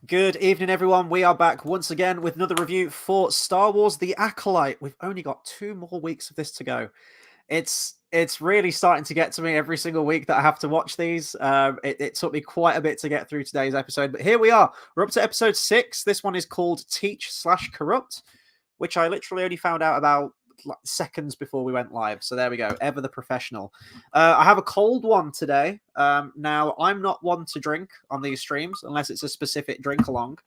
Good evening, everyone. We are back once again with another review for Star Wars: The Acolyte. We've only got 2 more weeks of this to go. It's really starting to get to me every single week that I have to watch these. It took me quite a bit to get through today's episode, but here we are. We're up to episode 6. This one is called Teach/Corrupt, which I literally only found out about seconds before we went live. So there we go. Ever the professional. I have a cold one today. Now, I'm not one to drink on these streams unless it's a specific drink along,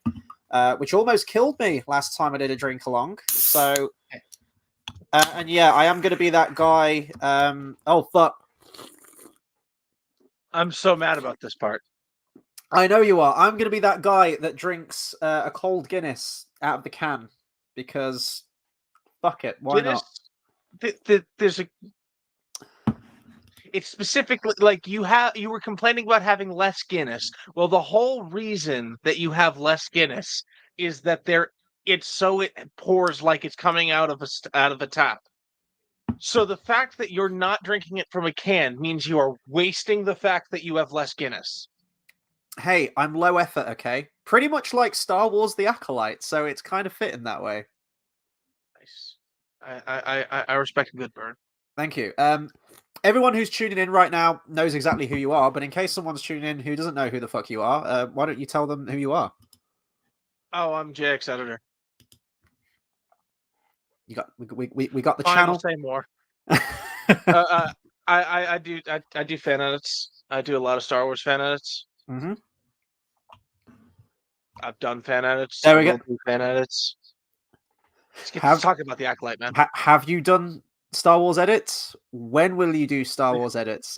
which almost killed me last time I did a drink along. So, and yeah, I am going to be that guy. Oh, fuck. I'm so mad about this part. I know you are. I'm going to be that guy that drinks a cold Guinness out of the can because fuck it. Why Guinness, not? there's a. It's specifically like you were complaining about having less Guinness. Well, the whole reason that you have less Guinness is that it pours like it's coming out of a tap. So the fact that you're not drinking it from a can means you are wasting the fact that you have less Guinness. Hey, I'm low effort, okay? Pretty much like Star Wars: The Acolyte, so it's kind of fitting that way. Nice. I respect a good burn. Thank you. Everyone who's tuning in right now knows exactly who you are, but in case someone's tuning in who doesn't know who the fuck you are, why don't you tell them who you are? Oh, I'm JXEDITOR. You got we got the Fine, channel. I'll say more. I do fan edits. I do a lot of Star Wars fan edits. Mm-hmm. I've done fan edits. There we go. Do fan edits. Let's get to talking about the Acolyte, man. Have you done Star Wars edits? When will you do Star Wars edits?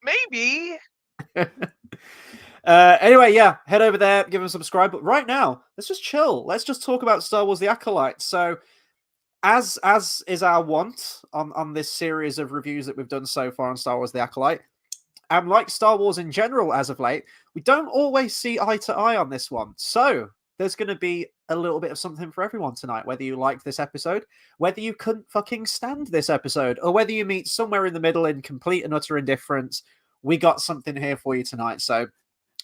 Maybe. Anyway, yeah, head over there, give them a subscribe. But right now, let's just chill. Let's just talk about Star Wars: The Acolyte. So, as is our want on this series of reviews that we've done so far on Star Wars: The Acolyte, and like Star Wars in general as of late, we don't always see eye to eye on this one. So there's going to be a little bit of something for everyone tonight, whether you like this episode, whether you couldn't fucking stand this episode, or whether you meet somewhere in the middle in complete and utter indifference. We got something here for you tonight. So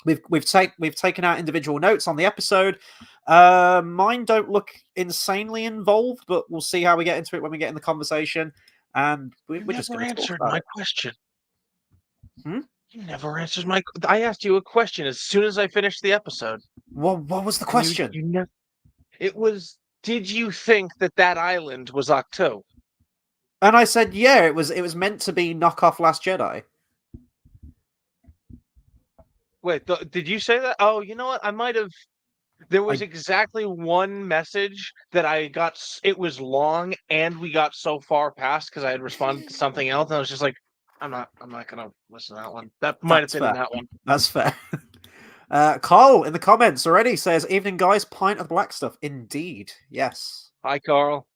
we've taken out individual notes on the episode. Mine don't look insanely involved, but we'll see how we get into it when we get in the conversation. And we're just going to answered talk about my question. Hmm? You never answered my. I asked you a question as soon as I finished the episode. What was the question? It was, did you think that island was Octo? And I said, yeah, it was meant to be knockoff Last Jedi. Wait, did you say that? Oh, you know what? I might have. There was exactly one message that I got. It was long, and we got so far past because I had responded to something else, and I was just like, I'm not gonna listen to that one. That might have been in that one. That's fair. Carl in the comments already says, "Evening, guys. Pint of black stuff." Indeed, yes. Hi, Carl.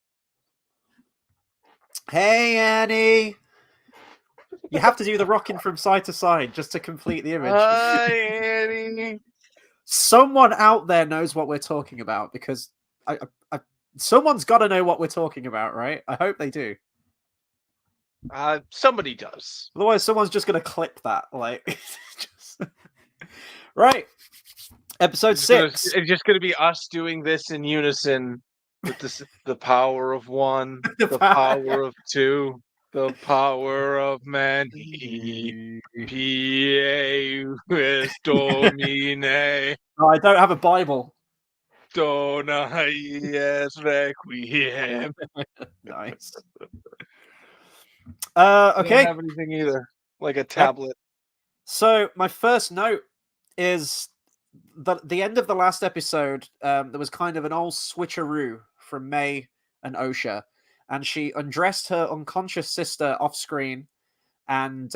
Hey, Annie. You have to do the rocking from side to side just to complete the image. Hi, Annie. Someone out there knows what we're talking about because someone's got to know what we're talking about, right? I hope they do. Somebody does. Otherwise, someone's just going to clip that. Like, right. Episode 6. It's just going to be us doing this in unison with the power of one, the power of two, the power of man. P.A. Domine. No, I don't have a Bible. Dona yes requiem. Nice. Okay. I don't have anything either, like a tablet. So my first note is the end of the last episode. There was kind of an old switcheroo from May and Osha, and she undressed her unconscious sister off screen and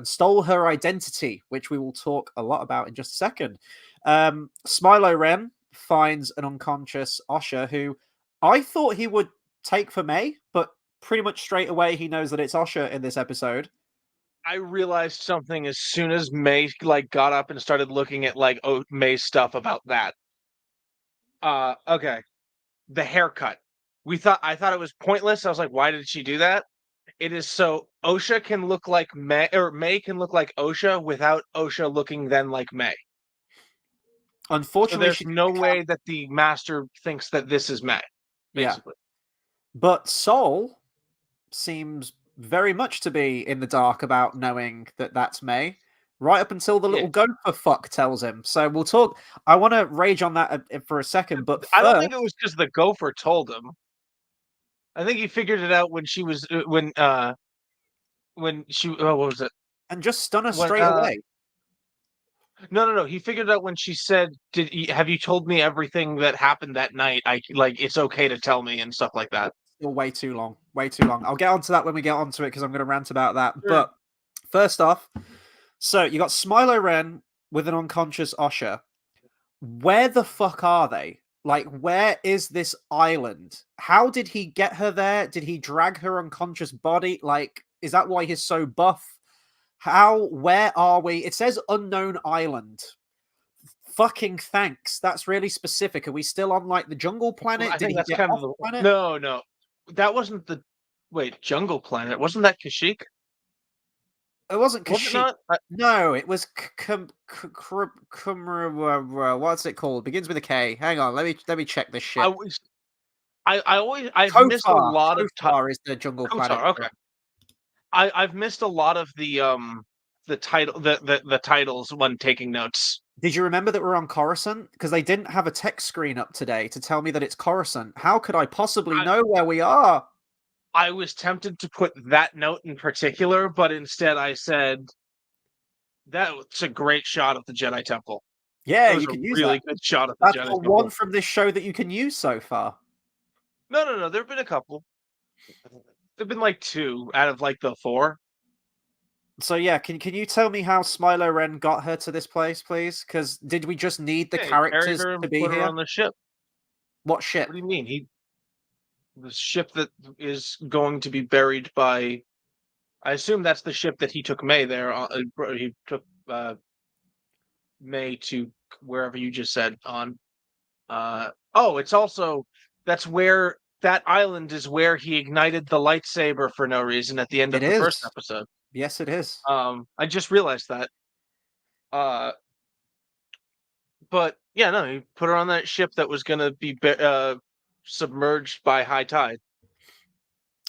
stole her identity, which we will talk a lot about in just a second. Smilo Ren finds an unconscious Osha who I thought he would take for May, but pretty much straight away he knows that it's Osha in this episode. I realized something as soon as May got up and started looking at May's stuff about that. Okay. The haircut. I thought it was pointless. I was like, why did she do that? It is so Osha can look like May, or May can look like Osha without Osha looking then like May. So Unfortunately, there's she no didn't have. way that the master thinks that this is May, Yeah, basically. but Sol seems very much to be in the dark about knowing that that's May, right up until the Yeah. little gopher fuck tells him. So we'll talk. I want to rage on that for a second, but I don't first, think it was because the gopher told him. I think he figured it out when she was when she what was it? and just stun her When straight away. no, he figured out when she said, have you told me everything that happened that night? I like it's okay to tell me and stuff like that." Still way too long. Way too long. I'll get onto that when we get onto it because I'm going to rant about that. Sure. But first off, so you got Smilo Ren with an unconscious Osha. Where the fuck are they? Like, where is this island? How did he get her there? Did he drag her unconscious body? Like, is that why he's so buff? How, where are we? It says unknown island. Fucking thanks. That's really specific. Are we still on, like, the jungle Well, planet? I Did think he that's get kind of off the planet? no. That wasn't the Jungle Planet. Wasn't that Kashyyyk? It wasn't Was it Kashyyyk. not? No, it was what's it called? Begins with a K. Hang on, let me check this I shit. was I've missed a Kofar. lot of Kofar is the jungle planet. Kotar. Okay. I've missed a lot of the title the titles when taking notes. Did you remember that we're on Coruscant? Because they didn't have a text screen up today to tell me that it's Coruscant. How could I possibly I know where we are? I was tempted to put that note in particular, but instead I said that's a great shot of the Jedi Temple. Yeah, That was you a can use that. really good shot of the That's Jedi the one Temple. from this show that you can use so far. No. There've been a couple. There've been like two out of like the four. So yeah, can you tell me how Smilo Ren got her to this place, please? Because did we just need the Yeah, he carried characters her to and be put her here? on the ship. What What ship? do you mean? The ship that is going to be buried by. I assume that's the ship that he took May there. He took May to wherever you just said on. It's also that's where that island is where he ignited the lightsaber for no reason at the end It of the first is. episode. Yes, it is. I just realized that. Uh, but yeah, no, he put her on that ship that was going to be submerged by high tide.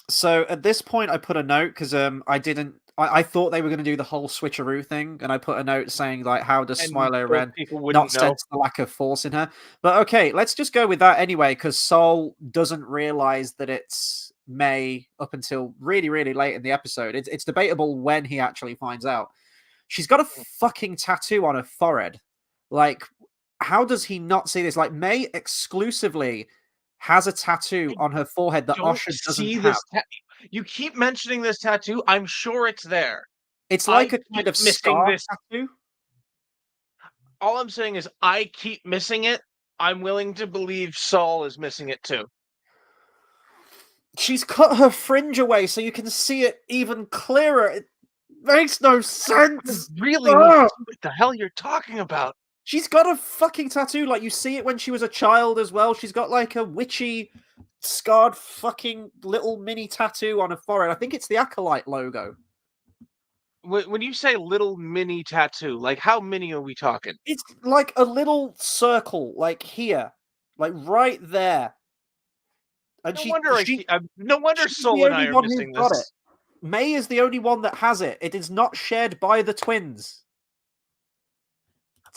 So at this point, I put a note because I didn't. I thought they were going to do the whole switcheroo thing, and I put a note saying like, "How does And Smilo most Ren people not wouldn't know. sense the lack of force in her?" But okay, let's just go with that anyway, because Sol doesn't realize that it's May up until really, really late in the episode. It's debatable when he actually finds out. She's got a fucking tattoo on her forehead. Like, how does he not see this? Like, May exclusively has a tattoo on her forehead that Don't Osha doesn't see have. this. You keep mentioning this tattoo. I'm sure it's there. It's like I a kind keep of missing scar this. tattoo. All I'm saying is I keep missing it. I'm willing to believe Saul is missing it too. She's cut her fringe away so you can see it even clearer. It makes no I sense. really need to Ugh! see what the hell you're talking about. She's got a fucking tattoo. Like, you see it when she was a child as well. She's got like a witchy, scarred fucking little mini tattoo on her forehead. I think it's the Acolyte logo. When you say little mini tattoo, like how many are we talking? It's like a little circle, like here, like right there. And No wonder no wonder she's the Soul and I only are one who's missing got it. this. May is the only one that has it. It is not shared by the twins.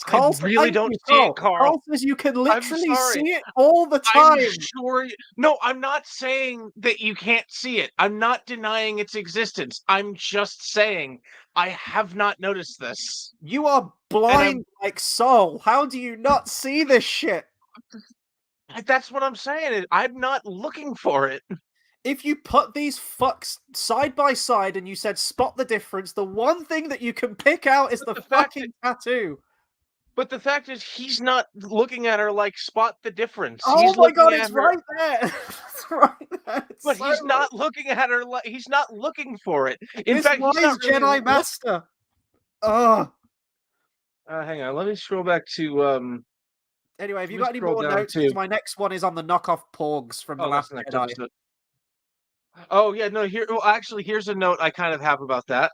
I Carl says, really thank don't you, see it, Carl. Carl. Carl says you can I'm literally sorry. see it all the I'm time. sure. No, I'm not saying that you can't see it. I'm not denying its existence. I'm just saying I have not noticed this. You are And I'm blind like Saul. How do you not see this shit? that's what I'm saying. I'm not looking for it. If you put these fucks side by side and you said spot the difference, the one thing that you can pick out is the The fact that fucking tattoo. But the fact is, he's not looking at her like spot the difference. Oh He's my looking god, at it's her, right there. It's right there. It's but so he's right. not looking at her like he's not looking for it. In This fact, he's wise not really Jedi Master. Oh. hang on, let me scroll back to Anyway, have let you me got any scroll more down notes? Because to my next one is on the knockoff Porgs from The oh, that's Last the next Jedi. episode. Oh yeah, no, here well actually here's a note I kind of have about that.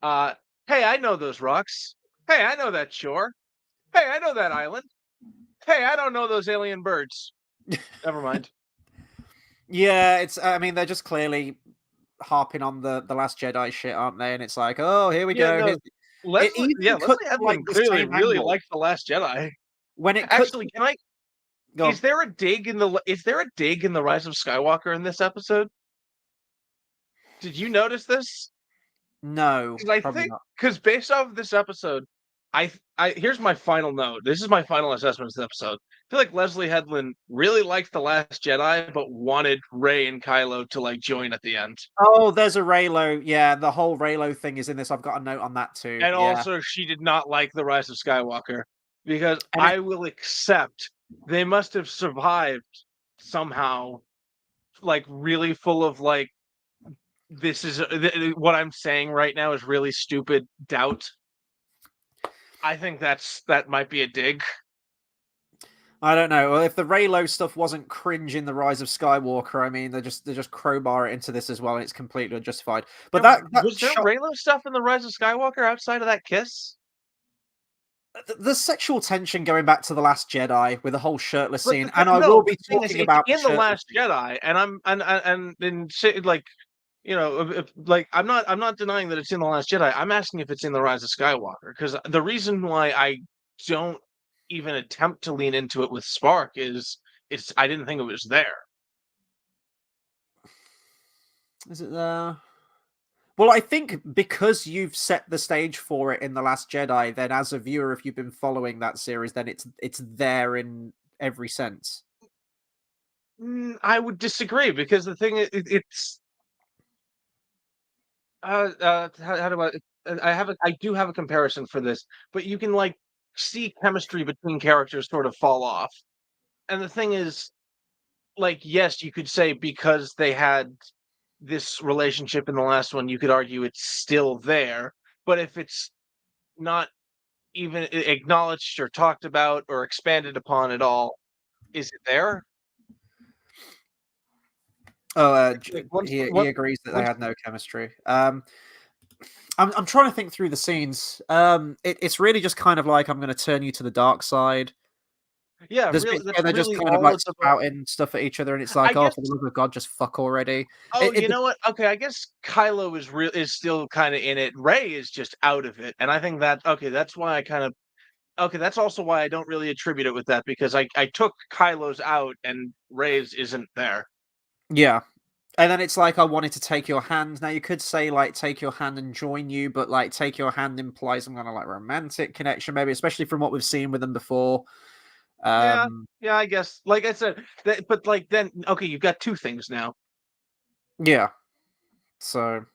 Uh hey, I know those rocks. Hey, I know that shore. Hey, I know that island. Hey, I don't know those alien birds. Never mind. Yeah, it's. I mean, they're just clearly harping on the Last Jedi shit, aren't they? And it's like, oh, here we Yeah, go. no. It Leslie, even cuts Leslie to, like, Edlund the clearly same really angle likes The Last Jedi. when it cuts. Actually, can I? Go on. Is there a dig in the Rise of Skywalker in this episode? Did you notice this? No, Because I probably think not. because based off of this episode, I here's my final note. This is my final assessment of this episode. I feel like Leslie Headland really liked The Last Jedi, but wanted Rey and Kylo to like join at the end. Oh, there's a Raylo. Yeah, the whole Raylo thing is in this. I've got a note on that too. And Yeah, also, she did not like The Rise of Skywalker because and I will accept they must have survived somehow, like really full of like this is what I'm saying right now is really stupid doubt. I think that might be a dig. I don't know. Well, if the Raylo stuff wasn't cringe in the Rise of Skywalker, I mean, they just crowbar it into this as well, and it's completely unjustified. But that Was there shot, Raylo stuff in the Rise of Skywalker outside of that kiss? the sexual tension going back to the Last Jedi with the whole shirtless But scene, and I no, will but be the thing is, talking it's about the in the shirtless Last scene. Jedi, and like like I'm not denying that it's in the Last Jedi. I'm asking if it's in the Rise of Skywalker because the reason why I don't even attempt to lean into it with Spark is I didn't think it was there. Is it there? Well, I think because you've set the stage for it in The Last Jedi, then as a viewer, if you've been following that series, then it's there in every sense. I would disagree because the thing is, it's how do I do have a comparison for this, but you can like see chemistry between characters sort of fall off. And the thing is, like, yes, you could say because they had this relationship in the last one, you could argue it's still there. But if it's not even acknowledged or talked about or expanded upon at all, is it there? Oh, Like he agrees that they once had no chemistry. I'm trying to think through the scenes. It's really just kind of like I'm going to turn you to the dark side. yeah, There's really, bits that's where they're just really kind of all like it's about. spouting stuff at each other, and it's I like, oh, guess. for the love of God, just fuck already. Oh, you know what? Okay, I guess Kylo is still kind of in it. Rey is just out of it, and I think that okay, that's why I kind of okay. That's also why I don't really attribute it with that because I took Kylo's out and Rey's isn't there. Yeah. And then it's like, I wanted to take your hand. Now, you could say, like, take your hand and join you, but, like, take your hand implies some kind of, like, romantic connection, maybe, especially from what we've seen with them before. Yeah, Um, yeah, I guess. Like I said, but like then okay, you've got two things now. yeah. So,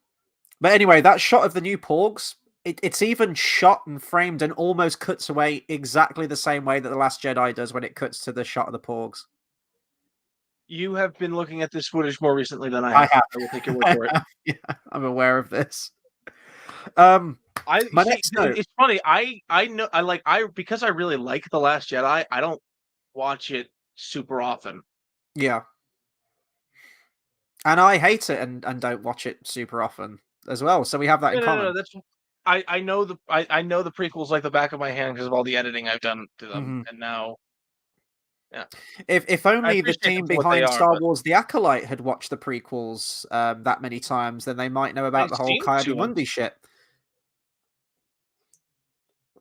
but anyway, that shot of the new Porgs, it's even shot and framed and almost cuts away exactly the same way that The Last Jedi does when it cuts to the shot of the Porgs. You have been looking at this footage more recently than I I have. have. I will take your word I for it. have. Yeah, I'm aware of this. Um, I my see. next note. It's funny. I know. I because I really like The Last Jedi. I don't watch it super often. Yeah. And I hate it and don't watch it super often as well. So we have that in No. common. That's I know the prequels like the back of my hand because of all the editing I've done to them, Mhm. and now yeah, If I only the appreciate them team for what they behind are, Star but Wars: The Acolyte had watched the prequels that many times, then they might know they about the whole seem Coyote to have. Mundi shit.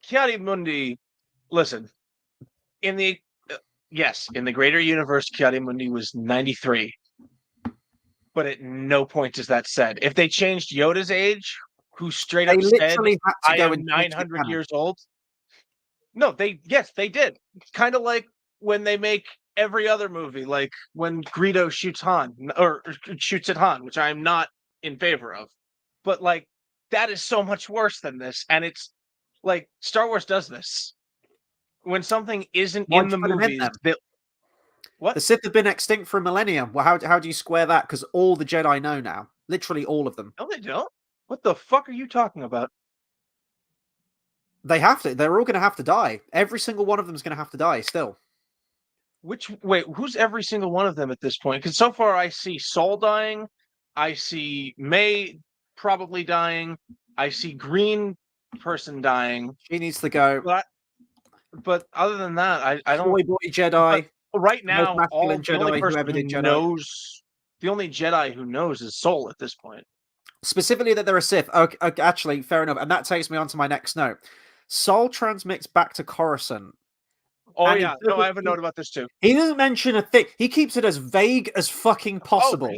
Chiari Mundi, listen, in the yes, in the greater universe, Chiari Mundi was 93, but at no point is that said. If they changed Yoda's age, who straight They up said, literally had to "I go am and change the 900 canon. years old," no, they did. Kind of like when they make every other movie, like when Greedo shoots Han or shoots at Han, which I am not in favor of. But like that is so much worse than this, and it's like Star Wars does this when something isn't Why'd in you the put him in movies. then? That what? The Sith have been extinct for a millennium. Well, how do you square that? Because all the Jedi know now. Literally all of them. No, they don't. What the fuck are you talking about? They have to. They're all going to have to die. Every single one of them is going to have to die still. Which wait, who's every single one of them at this point? Because so far I see Saul dying, I see May probably dying, I see Green person dying. She needs to go. But but other than that, I don't. Toy boy Jedi, Right most now, masculine the only Jedi who person ever who did Jedi. knows, the only Jedi who knows is Soul at this point. Specifically that they're a Sith. Okay, actually, fair enough. And that takes me on to my next note. Soul transmits back to Coruscant. Oh And yeah, no, I have a note about this too. he doesn't mention a thing. He keeps it as vague as fucking Oh, possible.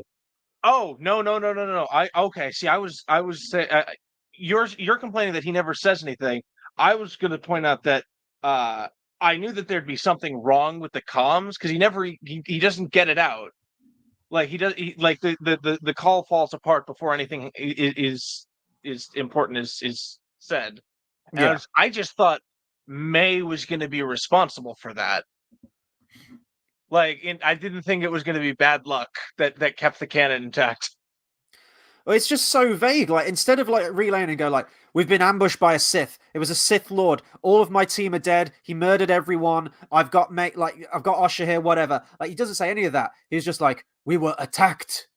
oh no, no, no, no, no, no. I okay. See, I was say, you're complaining that he never says anything. I was going to point out that uh, I knew that there'd be something wrong with the comms because he doesn't get it out. Like like the call falls apart before anything is important is said. And Yeah. I just thought May was going to be responsible for that. Like, I didn't think it was going to be bad luck that kept the canon intact. Well, it's just so vague. Like, instead of like relaying and go like, "We've been ambushed by a Sith. It was a Sith Lord. All of my team are dead. He murdered everyone. I've got I've got Usher here. Whatever." Like, he doesn't say any of that. He's just like, "We were attacked.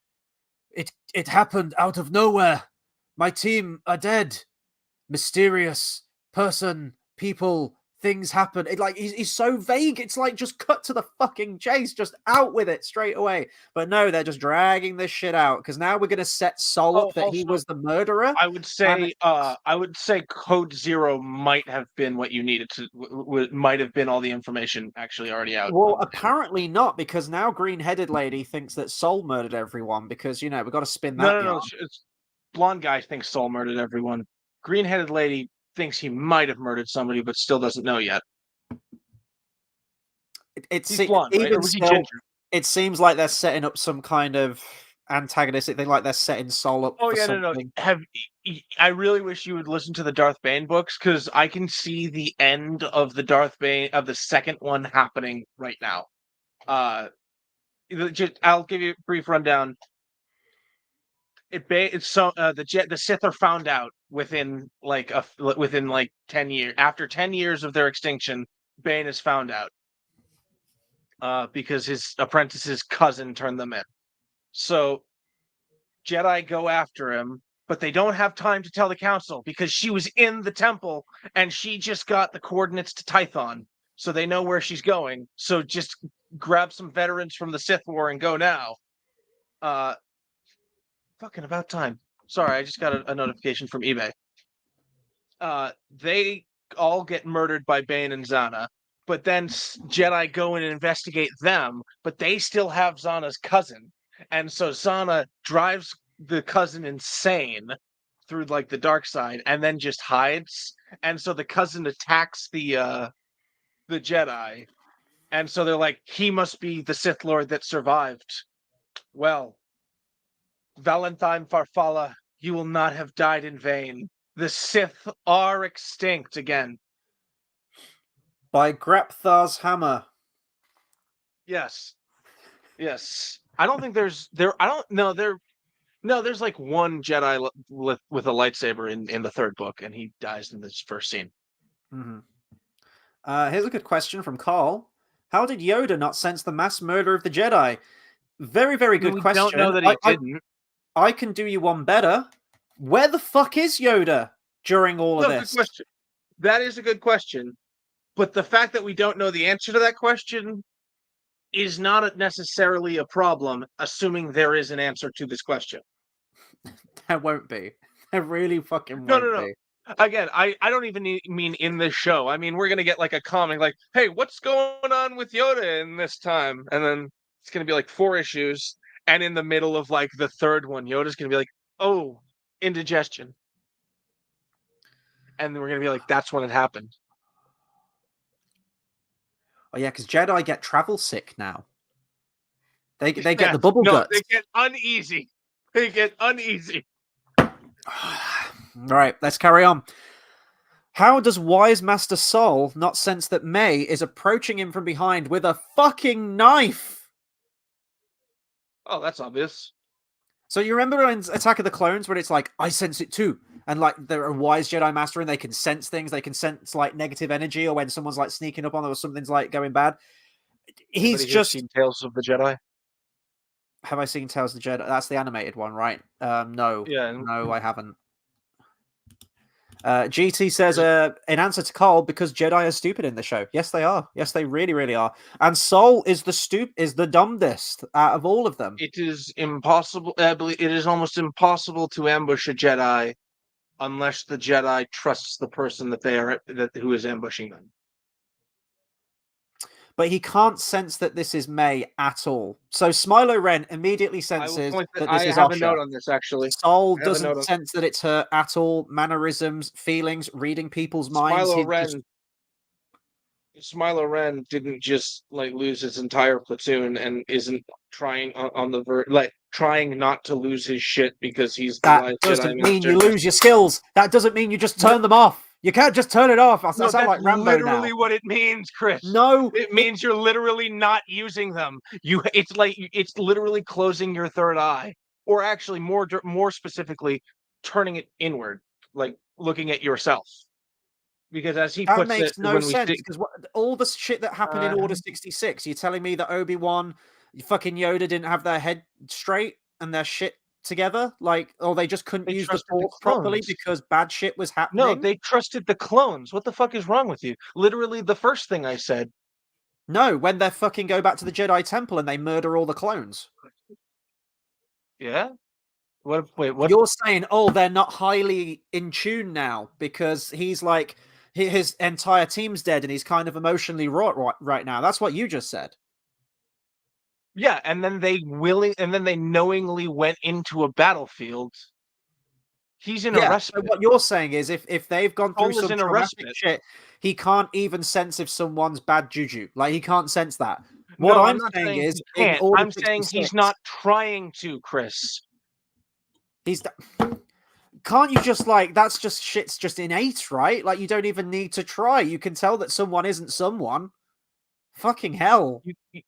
It happened out of nowhere. My team are dead. Mysterious person, people, things happen." It like he's so vague. It's like just cut to the fucking chase, just out with it straight away. But no, they're just dragging this shit out because now we're gonna set Sol Oh, up that he also, was the murderer. I would say Code Zero might have been what you needed to might have been all the information actually already out. Well, apparently not, because now green-headed lady thinks that Sol murdered everyone because we've got to spin No, that no, no. yarn. It's blonde guy thinks Soul murdered everyone. Green-headed lady thinks he might have murdered somebody, but still doesn't know yet. It's He's blonde, right? Or even was he still, ginger? it seems like they're setting up some kind of antagonistic thing, like they're setting Sol up Oh for yeah, no, no. something. I really wish you would listen to the Darth Bane books because I can see the end of the Darth Bane of the second one happening right now. Uh, I'll give you a brief rundown. It's so the Sith are found out within like 10 years after 10 years of their extinction. Bane is found out because his apprentice's cousin turned them in. So Jedi go after him, but they don't have time to tell the council because she was in the temple and she just got the coordinates to Tython, so they know where she's going. So just grab some veterans from the Sith War and go now. Uh, Fucking about time. Sorry, I just got a notification from eBay. They all get murdered by Bane and Zana, but then Jedi go and investigate them, but they still have Zana's cousin, and so Zana drives the cousin insane through like the dark side, and then just hides, and so the cousin attacks the Jedi, and so they're like, he must be the Sith Lord that survived. Well, Valentine Farfalla, you will not have died in vain. The Sith are extinct again. By Grapthar's hammer. Yes. Yes. I don't think I don't know there's like one Jedi with a lightsaber in the third book and he dies in this first scene. Mm-hmm. Here's a good question from Carl. How did Yoda not sense the mass murder of the Jedi? Very, very good question. We don't know that he didn't. I can do you one better. Where the fuck is Yoda during all of this? Good question. That is a good question. But the fact that we don't know the answer to that question is not necessarily a problem, assuming there is an answer to this question. There won't be. There really fucking won't be. Again, I don't even mean in this show. I mean, we're going to get like a comic like, hey, what's going on with Yoda in this time? And then it's going to be like 4 issues. And in the middle of like the third one, Yoda's going to be like, oh, indigestion. And then we're going to be like, that's when it happened. Oh, yeah, because Jedi get travel sick now. They get the bubble guts. They get uneasy. They get uneasy. All right, let's carry on. How does Wise Master Sol not sense that May is approaching him from behind with a fucking knife? Oh, that's obvious. So you remember in Attack of the Clones when it's like, I sense it too. And like they're a wise Jedi Master and they can sense things. They can sense like negative energy or when someone's like sneaking up on them or something's like going bad. He's just seen Tales of the Jedi. Have I seen Tales of the Jedi? That's the animated one, right? No. Yeah. No, I haven't. GT says, in answer to Cole, because Jedi are stupid in the show. Yes, they are. Yes, they really, really are. And Soul is the dumbest out of all of them. It is impossible. I believe it is almost impossible to ambush a Jedi unless the Jedi trusts the person who is ambushing them. But he can't sense that this is May at all. So Smilo Ren immediately senses that this is I have a Osha. note on this, actually. Soul doesn't sense that it's her at all. Mannerisms, feelings, reading people's minds. Smilo Ren didn't just lose his entire platoon and isn't trying on the verge, trying not to lose his shit because he's the That doesn't mean you lose your skills. That doesn't mean you just turn them off. You can't just turn it off. I sound like Rambo literally now. what it means, Chris. No, it means you're literally not using them. It's literally closing your third eye, or actually more specifically, turning it inward, looking at yourself. Because as he puts it, that makes no sense. Because all the shit that happened in Order 66, you're telling me that Obi-Wan, fucking Yoda didn't have their head straight and their shit together, or they just couldn't use the Force properly because bad shit was happening. No, they trusted the clones. What the fuck is wrong with you? Literally, the first thing I said. No, when they fucking go back to the Jedi Temple and they murder all the clones. Yeah. What? Wait. What? You're saying? Oh, they're not highly in tune now because he's his entire team's dead and he's kind of emotionally wrought right now. That's what you just said. Yeah, and then they knowingly went into a battlefield. He's in a respite. So what you're saying is if they've gone through some traumatic shit, he can't even sense if someone's bad juju. He can't sense that. What I'm saying is, I'm saying he's not trying to, Chris. Can't you just that's just shit's just innate, right? You don't even need to try. You can tell that someone isn't someone. Fucking hell.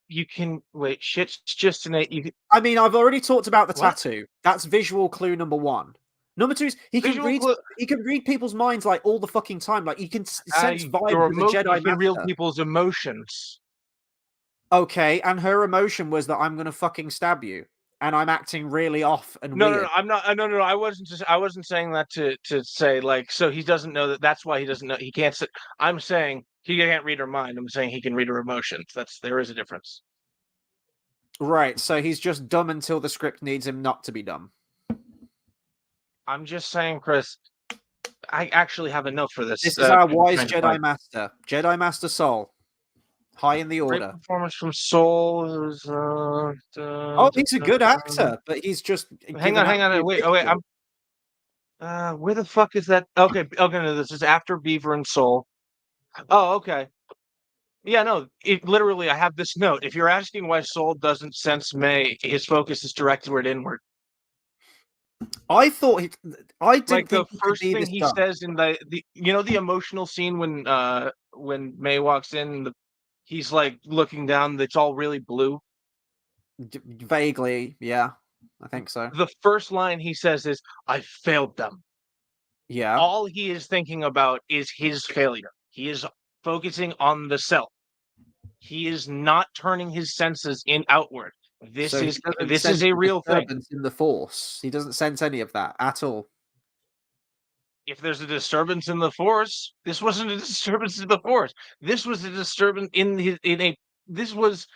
You can wait. Shit's just innate. I mean, I've already talked about the tattoo. That's visual clue number 1. Number 2 is he can read people's minds all the fucking time. You can sense vibes with the Jedi Master. Real people's emotions. Okay, and her emotion was that I'm gonna fucking stab you, and I'm acting really off and weird. No, I'm not. No, I wasn't saying that to say so he doesn't know that. That's why he doesn't know. He can't. I'm saying he can't read her mind. I'm saying he can read her emotions. There is a difference. Right. So he's just dumb until the script needs him not to be dumb. I'm just saying, Chris. I actually have a note for this. This is our wise Jedi Master, Jedi Master Soul. High in the order. Great performance from Soul. He's a good actor, but he's just. Hang on. Wait. Where the fuck is that? Okay. No, this is after Beaver and Soul. Oh, okay. Yeah, no. Literally, I have this note. If you're asking why Soul doesn't sense May, his focus is directed inward. I thought I didn't think the first thing he says in the the emotional scene when May walks in. He's looking down. It's all really blue. Vaguely, yeah, I think so. The first line he says is, "I failed them." Yeah. All he is thinking about is his failure. He is focusing on the self. He is not turning his senses outward. This is a real thing. In the Force, he doesn't sense any of that at all. If there's a disturbance in the Force, this wasn't a disturbance in the Force. This was a disturbance this was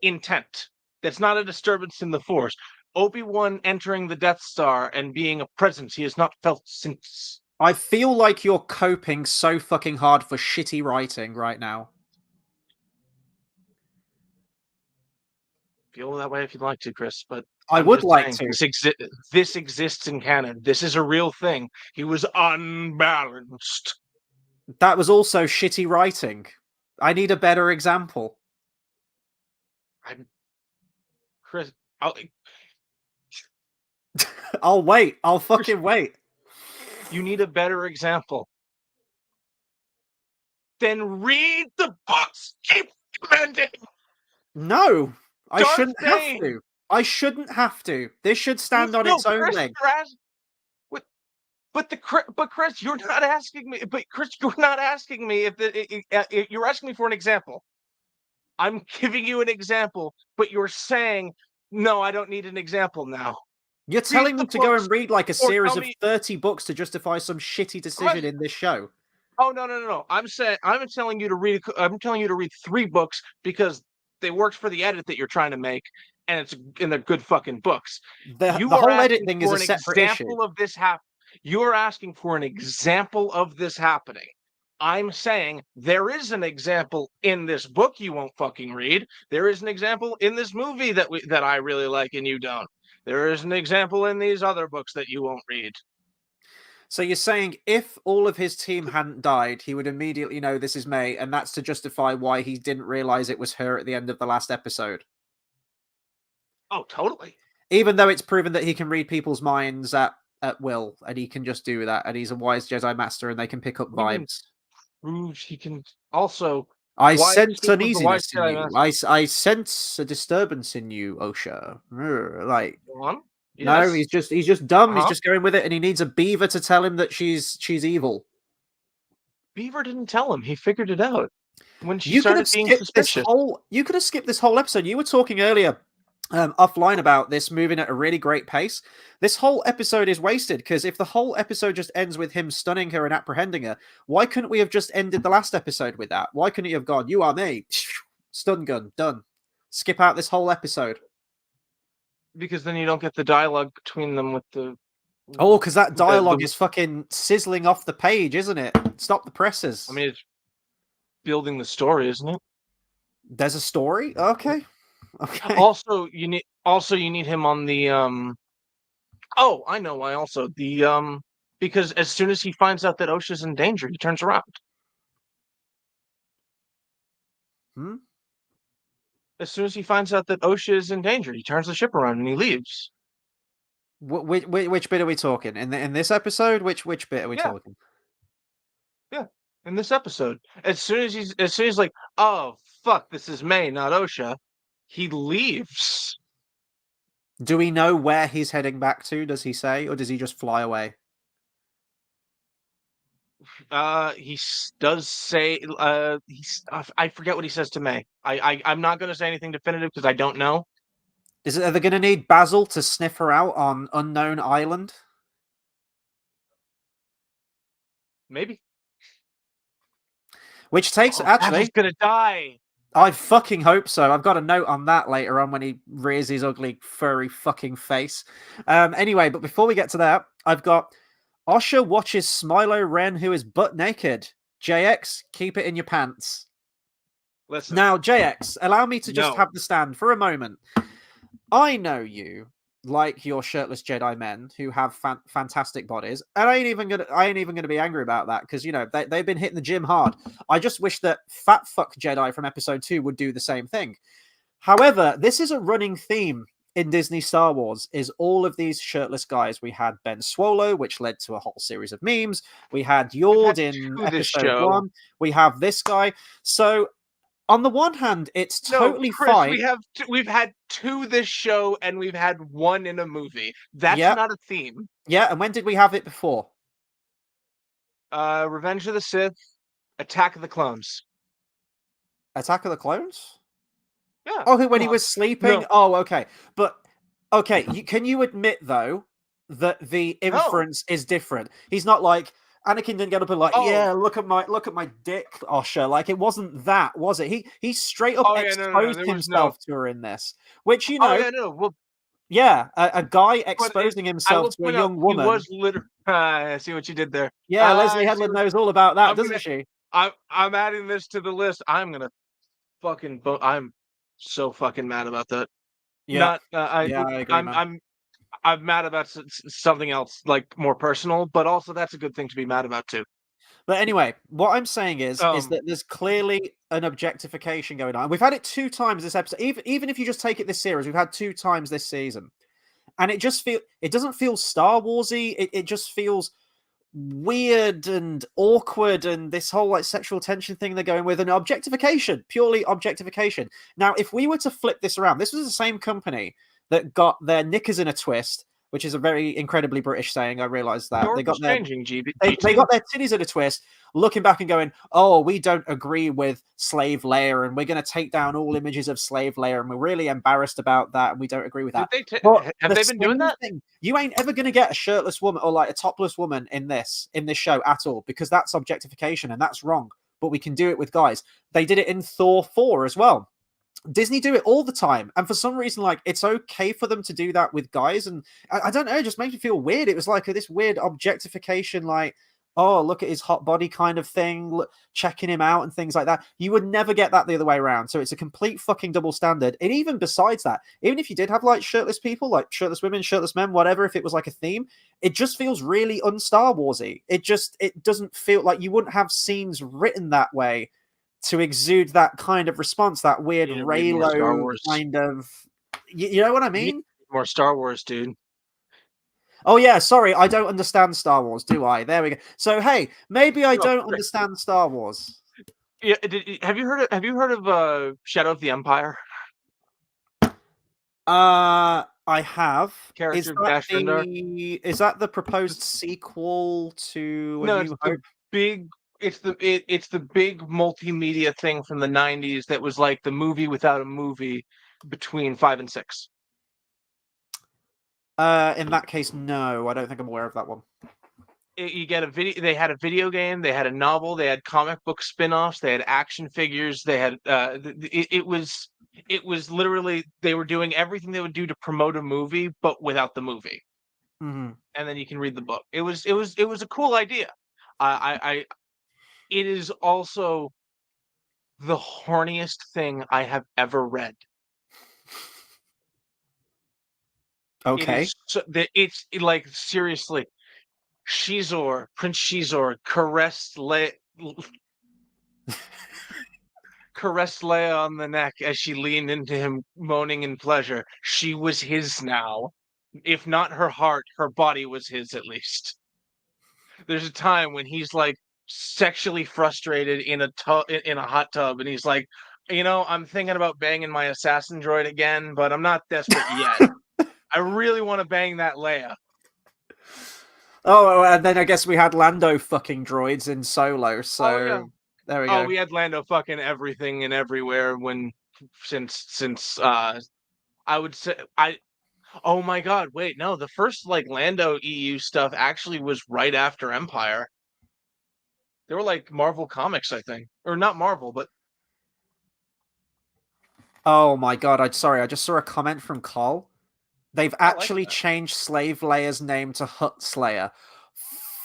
intent. That's not a disturbance in the Force. Obi-Wan entering the Death Star and being a presence he has not felt since. I feel like you're coping so fucking hard for shitty writing right now. Feel that way if you'd like to, Chris, but I would like to. This exists in canon. This is a real thing. He was unbalanced. That was also shitty writing. I need a better example. Chris, I'll wait. I'll fucking wait. You need a better example. Then read the books. Keep commending. No. I shouldn't have to. I shouldn't have to. This should stand on its own leg. But Chris, you're not asking me. But Chris, you're not asking me if you're asking me for an example. I'm giving you an example, but you're saying no. I don't need an example now. You're telling me to go and read like a or series tell of me- 30 books to justify some shitty decision in this show. Oh no! I'm telling you to read. I'm telling you to read 3 books because they worked for the edit that you're trying to make, and they're good fucking books. You The are whole edit asking thing is for a an separate issue. example of this You are asking for an example of this happening. I'm saying there is an example in this book you won't fucking read. There is an example in this movie that I really like and you don't. There is an example in these other books that you won't read. So you're saying if all of his team hadn't died, he would immediately know this is May, and that's to justify why he didn't realize it was her at the end of the last episode. Oh, totally. Even though it's proven that he can read people's minds at will, and he can just do that, and he's a wise Jedi Master, and they can pick up vibes. Proves he can also. I Why sense speak with the wise uneasiness in Jedi you. Master? I sense a disturbance in you, Osha. Like, Go on. no, Yes. he's just dumb. He's Uh-huh. just going with it, and he needs a beaver to tell him that she's evil. Beaver didn't tell him. He figured it out when she You could started have being skipped this suspicious. whole. You could have skipped this whole episode. You were talking earlier offline about this moving at a really great pace. This whole episode is wasted because if the whole episode just ends with him stunning her and apprehending her, why couldn't we have just ended the last episode with that? Why couldn't you have gone, "You are me, stun gun, done"? Skip out this whole episode. Because then you don't get the dialogue between them with the. Oh, because that dialogue is fucking sizzling off the page, isn't it? Stop the presses. I mean, it's building the story, isn't it? There's a story. Okay. Okay. Also, you need him on the. Oh, I know why. Also, the because as soon as he finds out that Osha's in danger, he turns around. Hmm? As soon as he finds out that Osha is in danger, he turns the ship around and he leaves. Which bit are we talking in this episode? Which bit are we talking? Yeah, in this episode, as soon as he's like, oh fuck, this is May, not Osha, he leaves. Do we know where he's heading back to? Does he say, or does he just fly away? He does say. I forget what he says to May. I'm not going to say anything definitive because I don't know. Are they going to need Basil to sniff her out on Unknown Island? Maybe. Which takes actually. Basil's gonna die. I fucking hope so. I've got a note on that later on when he rears his ugly, furry fucking face. Anyway, but before we get to that, I've got Osha watches Smilo Ren, who is butt naked. JX, keep it in your pants. Listen. Now, JX, allow me to just have the stand for a moment. I know you like your shirtless Jedi men who have fantastic bodies, and I ain't even gonna be angry about that because you know they've been hitting the gym hard. I just wish that fat fuck Jedi from Episode 2 would do the same thing. However, this is a running theme in Disney Star Wars: is all of these shirtless guys. We had Ben Swallow, which led to a whole series of memes. We had Yord in Episode 1. We have this guy. So. On the one hand, it's totally Chris, fine. We've had 2 this show, and we've had 1 in a movie. That's not a theme. Yeah, and when did we have it before? Revenge of the Sith, Attack of the Clones. Attack of the Clones? Yeah. Oh, when he was sleeping? No. Oh, okay. But, okay, can you admit, though, that the inference is different? He's not like... Anakin didn't get up and like, yeah, look at my dick, Osha. Like it wasn't that, was it? He straight up exposed himself to her in this, which you know. A guy exposing himself to a young woman. He was literally. I see what you did there. Yeah, Leslie Headland knows all about that, doesn't she? I'm adding this to the list. I'm gonna fucking. I'm so fucking mad about that. Yeah, I agree. I'm mad about something else, like more personal, but also that's a good thing to be mad about too. But anyway, what I'm saying is that there's clearly an objectification going on. We've had it 2 times this episode. Even if you just take it this series, we've had 2 times this season, and it doesn't feel Star Warsy. It just feels weird and awkward, and this whole like sexual tension thing they're going with, and objectification, purely objectification. Now, if we were to flip this around, this was the same company that got their knickers in a twist which is a very incredibly British saying. I realize that They got changing. they got their titties at a twist, looking back and going, "Oh, we don't agree with slave Leia, and we're going to take down all images of slave Leia, and we're really embarrassed about that, and we don't agree with that." Have they been doing that? You ain't ever going to get a shirtless woman or like a topless woman in this show at all, because that's objectification and that's wrong. But we can do it with guys. They did it in Thor 4 as well. Disney do it all the time, and for some reason, like, it's okay for them to do that with guys, and I don't know, it just makes me feel weird. It was like this weird objectification, like, oh, look at his hot body kind of thing, checking him out and things like that. You would never get that the other way around. So it's a complete fucking double standard. And even besides that, even if you did have like shirtless people, like shirtless women, shirtless men, whatever, if it was like a theme, it just feels really un-Star Warsy. It doesn't feel like you wouldn't have scenes written that way to exude that kind of response, that weird Raylo kind of, you know what I mean? More Star Wars, dude. Oh yeah, sorry, I don't understand Star Wars, do I? There we go. So hey, maybe I don't understand Star Wars. Yeah, have you heard of Shadow of the Empire? I have. Is that the proposed sequel to A New Hope? It's the big multimedia thing from the 90s that was like the movie without a movie between 5 and 6. In that case, no, I don't think I'm aware of that one. You get a video. They had a video game. They had a novel. They had comic book spin-offs. They had action figures. They had. It was literally, they were doing everything they would do to promote a movie, but without the movie. Mm-hmm. And then you can read the book. It was a cool idea. It is also the horniest thing I have ever read. Okay. It's like, seriously, Prince Shizor caressed Leia on the neck as she leaned into him, moaning in pleasure. She was his now. If not her heart, her body was his, at least. There's a time when he's like sexually frustrated in a hot tub, and he's like, I'm thinking about banging my assassin droid again, but I'm not desperate yet. I really want to bang that Leia. Oh, and then I guess we had Lando fucking droids in Solo, so there we go. Oh, we had Lando fucking everything and everywhere since I would say oh my god, wait, no, the first like Lando EU stuff actually was right after Empire. They were like Marvel Comics, I think. Or not Marvel, but oh my god, I just saw a comment from Carl. They've actually changed Slave Leia's name to Hut Slayer.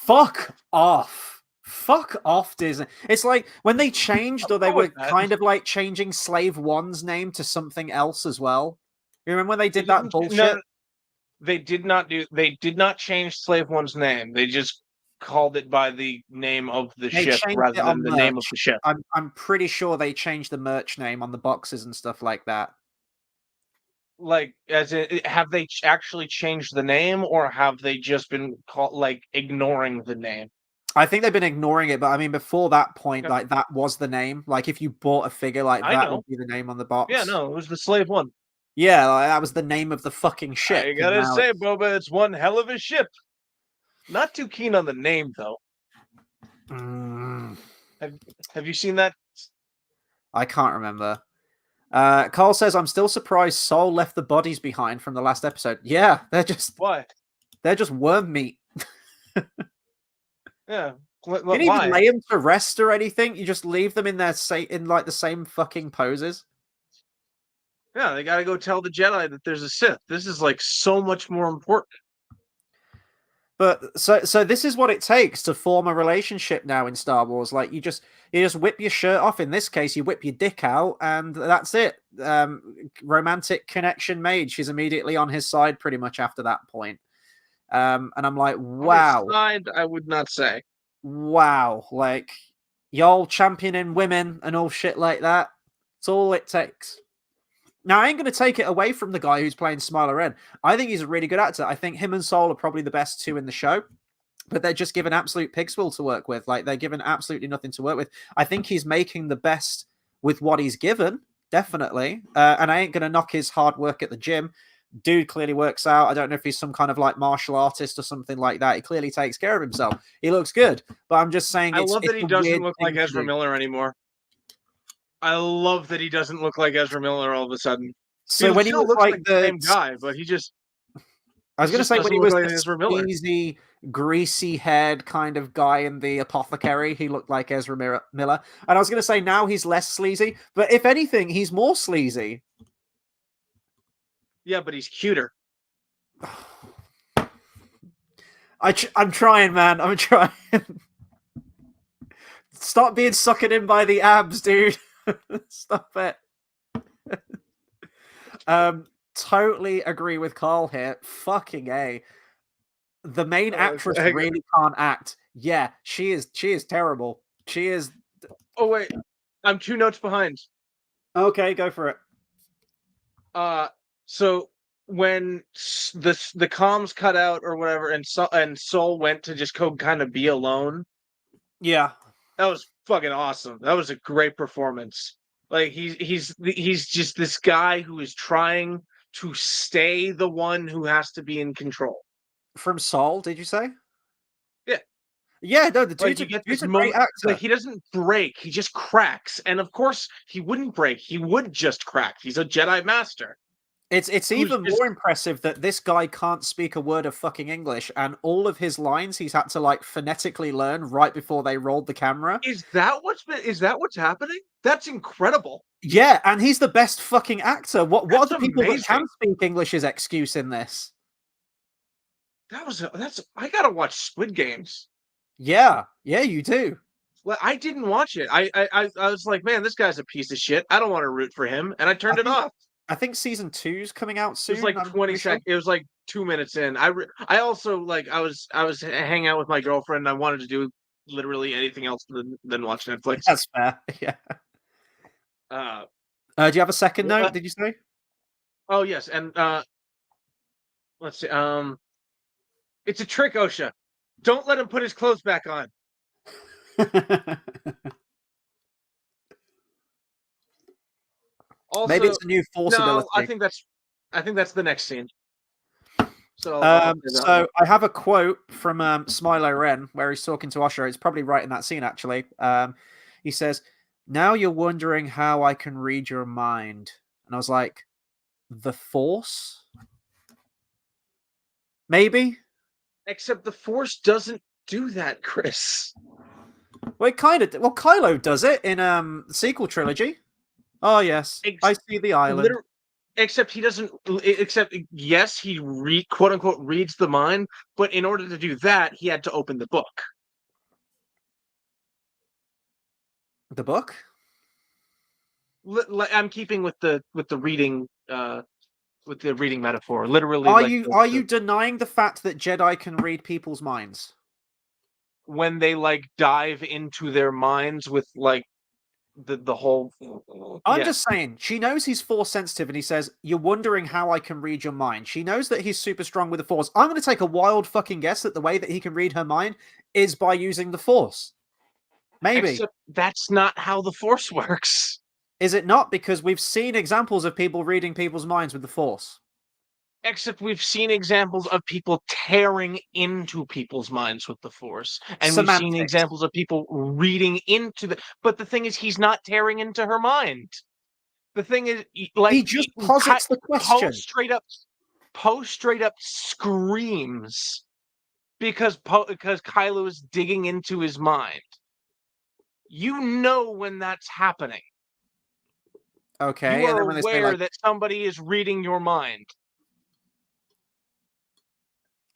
Fuck off. Fuck off, Disney. It's like when they changed, or they were kind of like changing Slave One's name to something else as well. You remember when they did that bullshit? No, they did not change Slave One's name. They just called it by the name of the ship rather than the name of the ship. I'm pretty sure they changed the merch name on the boxes and stuff like that. Like, have they actually changed the name, or have they just been ignoring the name? I think they've been ignoring it, but I mean, before that point, like, that was the name. Like, if you bought a figure, like, that would be the name on the box. Yeah, no, it was the Slave One. Yeah, like, that was the name of the fucking ship. I gotta say, Boba, it's one hell of a ship. Not too keen on the name, though. Have you seen that? I can't remember. Carl says, I'm still surprised Sol left the bodies behind from the last episode. Yeah, they're just... What? They're just worm meat. Yeah. You didn't even lay them to rest or anything. You just leave them in the same fucking poses. Yeah, they gotta go tell the Jedi that there's a Sith. This is like so much more important. But so this is what it takes to form a relationship now in Star Wars. Like, you just whip your shirt off. In this case, you whip your dick out, and that's it. Romantic connection made. She's immediately on his side pretty much after that point. And I'm like, wow. On his side, I would not say. Wow, like, y'all championing women and all shit like that. It's all it takes. Now, I ain't going to take it away from the guy who's playing Smiler Ren. I think he's a really good actor. I think him and Sol are probably the best two in the show, but they're just given absolute pig's will to work with. Like, they're given absolutely nothing to work with. I think he's making the best with what he's given, definitely. And I ain't going to knock his hard work at the gym. dude clearly works out. I don't know if he's some kind of like martial artist or something like that. He clearly takes care of himself. He looks good, but I'm just saying I it's love that he a doesn't weird look thing like to Ezra do. Miller anymore. I love that he doesn't look like Ezra Miller all of a sudden. So when he still was looks like like the same guy, but he just I was going to say when doesn't he look was like the Ezra Miller. sleazy, greasy-haired kind of guy in the apothecary, he looked like Ezra Miller. And I was going to say now he's less sleazy, but if anything, he's more sleazy. Yeah, but he's cuter. I'm trying, man. I'm trying. Stop being sucked in by the abs, dude. Stop it. Totally agree with Carl here. Fucking A. The main actress really can't act. Yeah, she is terrible. She is. Oh wait, I'm 2 notes behind. Okay, go for it. So when the comms cut out or whatever, and Soul went to just go kind of be alone. Yeah, that was fucking awesome. That was a great performance. Like he's just this guy who is trying to stay the one who has to be in control. From Saul, did you say? Yeah. Yeah, no, the Like dude's, you get dude's this a great moment, actor. like he doesn't break, he just cracks. And of course, he wouldn't break. He would just crack. He's a Jedi master. It's even more impressive that this guy can't speak a word of fucking English, and all of his lines he's had to like phonetically learn right before they rolled the camera. Is that what's happening? That's incredible. Yeah, and he's the best fucking actor. What are the people amazing. that can speak English's excuse in this? I gotta watch Squid Games. Yeah, you do. Well, I didn't watch it. I was like, man, this guy's a piece of shit. I don't want to root for him, and I turned it off. I think season 2's coming out soon. It was like 20 seconds. It was like 2 minutes in. I also like I was hanging out with my girlfriend. And I wanted to do literally anything else than watch Netflix. That's fair. Yeah. Do you have a second note? Did you say? Oh yes, and let's see. It's a trick, Osha. Don't let him put his clothes back on. Also, maybe it's a new force ability. I think that's the next scene. So I have a quote from Smilo Ren where he's talking to Osha. It's probably right in that scene, actually. He says, "Now you're wondering how I can read your mind." And I was like, the Force? Maybe? Except the Force doesn't do that, Chris. Well, it kind of... Well, Kylo does it in the sequel trilogy. Oh, yes. I see the island. Except he doesn't... Except, yes, he quote-unquote reads the mind, but in order to do that, he had to open the book. The book? I'm keeping with the reading... with the reading metaphor. Literally... Are you denying the fact that Jedi can read people's minds? When they, like, dive into their minds with, like, the whole... I'm just saying, she knows he's Force sensitive, and he says, "You're wondering how I can read your mind." She knows that he's super strong with the Force. I'm going to take a wild fucking guess that the way that he can read her mind is by using the Force. Maybe. Except that's not how the Force works. Is it not? Because we've seen examples of people reading people's minds with the Force. Except we've seen examples of people tearing into people's minds with the Force. And Semantics. We've seen examples of people reading into the... But the thing is, he's not tearing into her mind. The thing is, like... He just posits the question. Poe straight up screams because Kylo is digging into his mind. You know when that's happening. Okay. You are aware that somebody is reading your mind.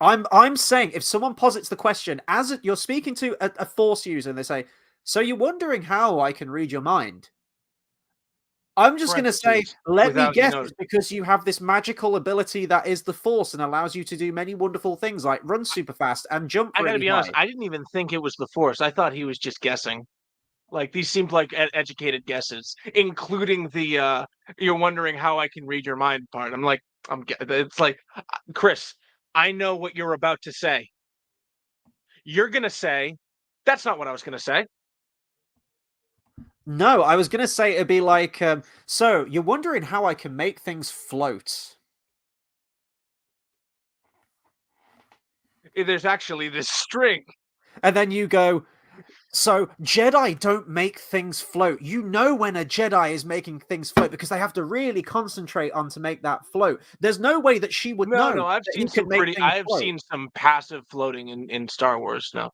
I'm saying if someone posits the question as you're speaking to a Force user and they say, "So you're wondering how I can read your mind?" I'm just going to say, let me guess, it's because you have this magical ability that is the Force and allows you to do many wonderful things like run super fast and jump really high. I gotta be honest, I didn't even think it was the Force. I thought he was just guessing. Like, these seemed like educated guesses, including the "you're wondering how I can read your mind" part. I'm like, it's like, Chris, I know what you're about to say. You're going to say, that's not what I was going to say. No, I was going to say it'd be like, so you're wondering how I can make things float. There's actually this string. And then you go, so Jedi don't make things float. You know when a Jedi is making things float because they have to really concentrate on to make that float. There's no way that she would know No, I've that seen he could some make pretty. things I've float. seen some passive floating in Star Wars. No,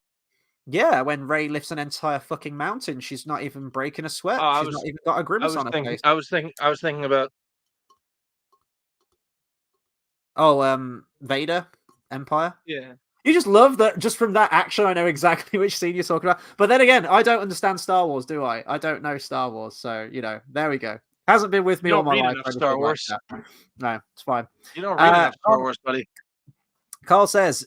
Yeah, when Rey lifts an entire fucking mountain, she's not even breaking a sweat. I She's not was, even got a I grimace was on her thinking, face. I was thinking about. Oh, Vader, Empire. Yeah. You just love that. Just from that action, I know exactly which scene you're talking about. But then again, I don't understand Star Wars, do I? I don't know Star Wars, so there we go. Hasn't been with me You all don't my read life enough or Star anything like Wars. that. No, it's fine. You don't read enough Star Wars, buddy. Carl says,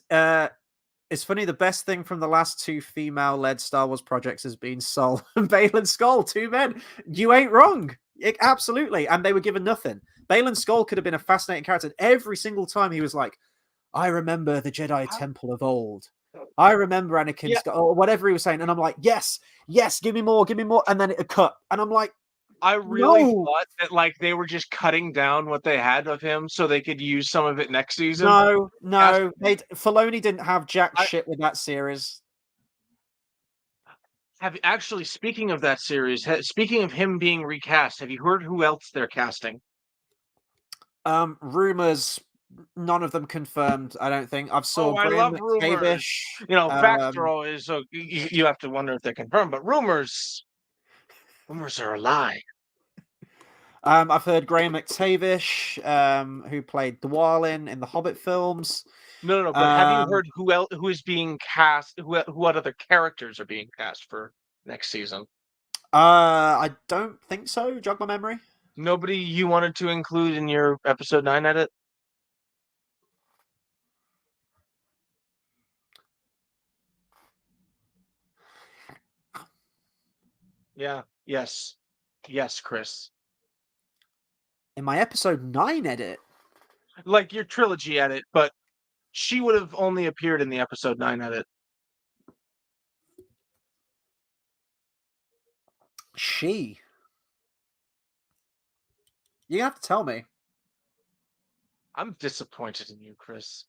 it's funny, the best thing from the last two female-led Star Wars projects has been Sol and Baylan Skoll, two men. You ain't wrong. Absolutely. And they were given nothing. Baylan Skoll could have been a fascinating character. Every single time he was like, I remember the Jedi Temple of old. I remember Anakin or whatever he was saying. And I'm like, yes, give me more. And then it cut. And I'm like, I really thought that like they were just cutting down what they had of him so they could use some of it next season. No. Filoni didn't have jack shit with that series. Actually, speaking of that series, speaking of him being recast, have you heard who else they're casting? Rumors, none of them confirmed. I don't think. I've saw. I Graham love rumors. McTavish, Facts are always so you have to wonder if they're confirmed, but rumors are a lie. I've heard Graham McTavish, who played Dwalin in the Hobbit films. No. But have you heard who is being cast? What other characters are being cast for next season? I don't think so. Jog my memory. Nobody you wanted to include in your episode 9 edit? Yeah. Yes, Chris. In my episode 9 edit, Like your trilogy edit, but she would have only appeared in the episode 9 edit. You have to tell me. I'm disappointed in you, Chris.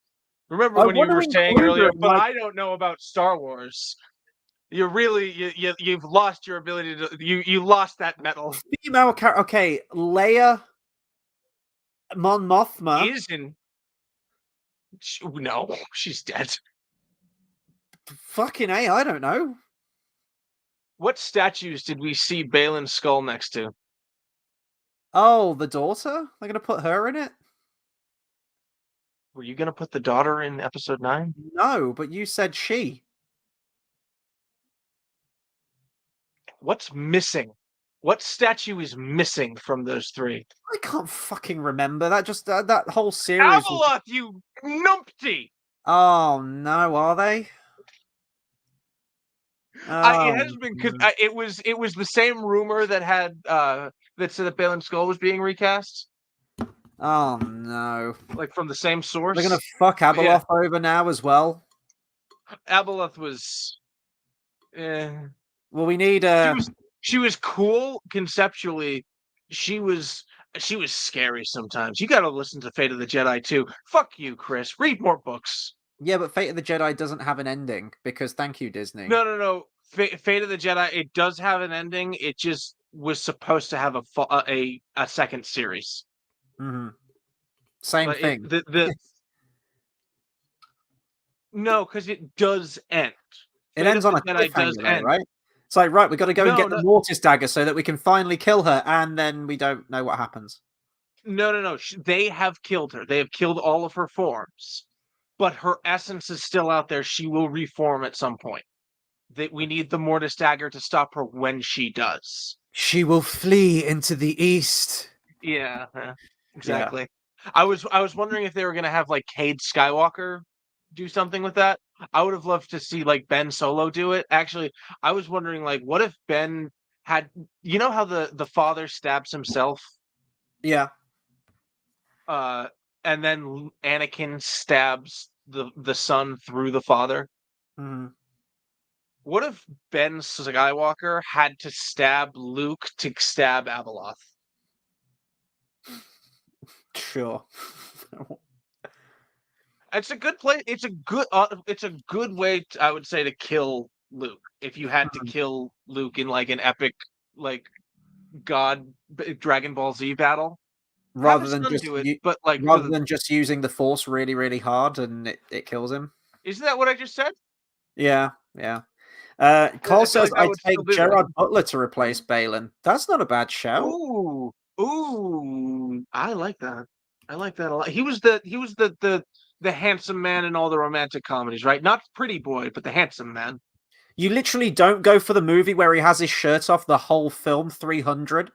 Remember when you were saying earlier, but I don't know about Star Wars. You're really you've lost your ability to you lost that medal. Female character. Okay, Leia, Mon Mothma isn't. No, she's dead. Fucking A, I don't know. What statues did we see Baylan Skoll next to? Oh, the daughter? They're gonna put her in it? Were you gonna put the daughter in episode 9? No, but you said she. What's missing? What statue is missing from those three? I can't fucking remember. That just that whole series. Abeloth, you numpty! Oh no, are they? It has been because it was the same rumor that had that said that Baylan Skoll was being recast. Oh no! Like from the same source. They're gonna fuck Abeloth over now as well. Abeloth was. Well, we need. She was cool conceptually. She was scary sometimes. You got to listen to Fate of the Jedi too. Fuck you, Chris. Read more books. Yeah, but Fate of the Jedi doesn't have an ending because thank you, Disney. No. Fate of the Jedi, it does have an ending. It just was supposed to have a second series. Mm-hmm. Same thing. No, because it does end. It ends on a cliffhanger, right? It's like, right, we got to go and get the Mortis dagger so that we can finally kill her, and then we don't know what happens. No. They have killed her. They have killed all of her forms, but her essence is still out there. She will reform at some point. We need the Mortis dagger to stop her when she does. She will flee into the east. Yeah, exactly. Yeah. I was wondering if they were gonna have like Cade Skywalker do something with that. I would have loved to see like Ben Solo do it. Actually, I was wondering like what if Ben had how the father stabs himself? Yeah. And then Anakin stabs the son through the father. Mm-hmm. What if Ben Skywalker had to stab Luke to stab Abeloth? Sure. It's a good play. It's a good way, I would say, to kill Luke. If you had to Mhm. kill Luke in like an epic, like Dragon Ball Z battle, have rather his than son just do it. But like for rather the, than just using the force really, really hard and it kills him. isn't that what I just said? Yeah, yeah. I Cole feel says like I I'd would still take do that. Gerard Butler to replace Balin. That's not a bad shout. Ooh, ooh, I like that. I like that a lot. He was the handsome man in all the romantic comedies, right? Not Pretty Boy, but the handsome man. You literally don't go for the movie where he has his shirt off the whole film 300.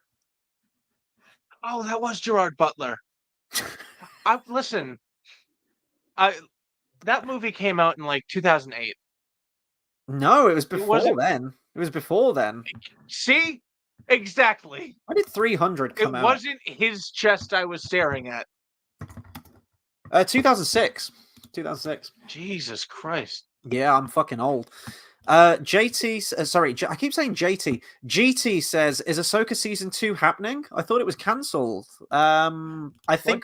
Oh, that was Gerard Butler. I listen. I That movie came out in like 2008. No, it was It before wasn't. then. It was before then. See, exactly. When did 300 It come out? wasn't his chest I was staring at. 2006. 2006. Jesus Christ. Yeah, I'm fucking old. JT, sorry, I keep saying JT. GT says, "Is Ahsoka season 2 happening? I thought it was cancelled." I What? think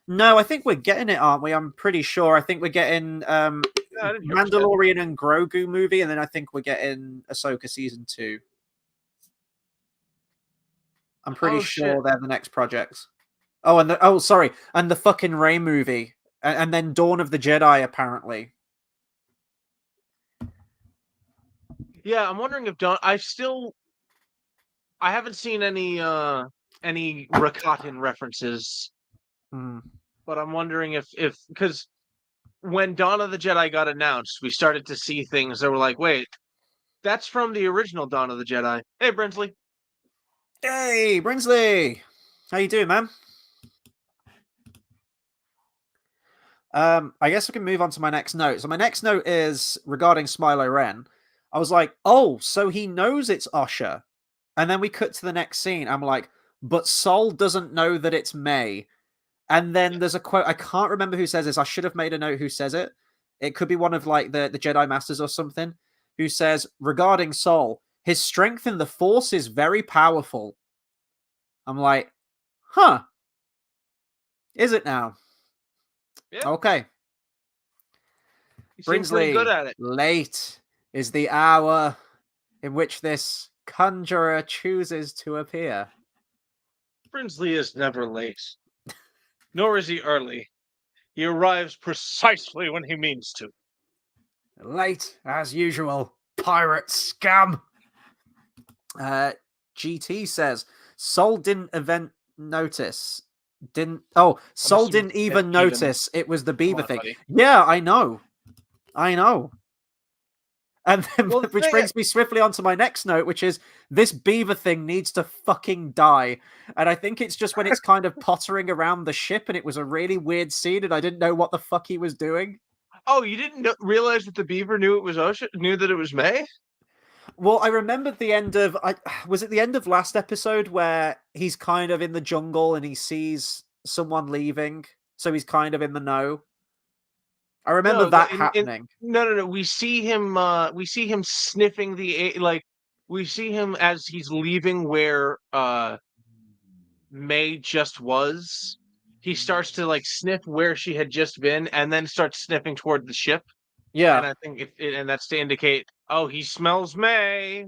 no, I think we're getting it, aren't we? I'm pretty sure. I think we're getting No, I didn't hear what you said. Mandalorian and Grogu movie, and then I think we're getting Ahsoka season 2. I'm pretty Oh shit. sure they're the next projects. Oh, and sorry, and the fucking Rey movie, and then Dawn of the Jedi apparently. Yeah, I'm wondering if Don. I haven't seen any Rakatan references, Hmm. but I'm wondering if because when Dawn of the Jedi got announced, we started to see things that were like, wait, that's from the original Dawn of the Jedi. Hey, Brinsley. Hey, Brinsley, how you doing, man? I guess we can move on to my next note. So my next note is regarding Smilo Ren. I was like, oh, so he knows it's Osha. And then we cut to the next scene. I'm like, but Sol doesn't know that it's May. And then there's a quote. I can't remember who says this. I should have made a note who says it. It could be one of like the Jedi Masters or something, who says regarding Sol, his strength in the Force is very powerful. I'm like, huh? Is it now? Yeah, Okay. he seemed pretty good Brinsley, at it. late is the hour in which this conjurer chooses to appear. Brinsley is never late, nor is he early. He arrives precisely when he means to. Late, as usual, pirate scam. GT says, Sol didn't notice. Sol didn't even notice it was the beaver thing. Buddy. Yeah, I know. And then, Well, which brings me swiftly on to my next note, which is this beaver thing needs to fucking die. And I think it's just when it's kind of pottering around the ship, and it was a really weird scene, and I didn't know what the fuck he was doing. Oh, you didn't realize that the beaver knew it was Osha, knew that it was May? Well, I remembered the end of was it the end of last episode where he's kind of in the jungle and he sees someone leaving, so he's kind of in the know. I remember No, that happening. no. We see him. We see him sniffing like. We see him as he's leaving where May just was. He starts to like sniff where she had just been, and then starts sniffing toward the ship. Yeah. And I think and that's to indicate, oh, he smells May.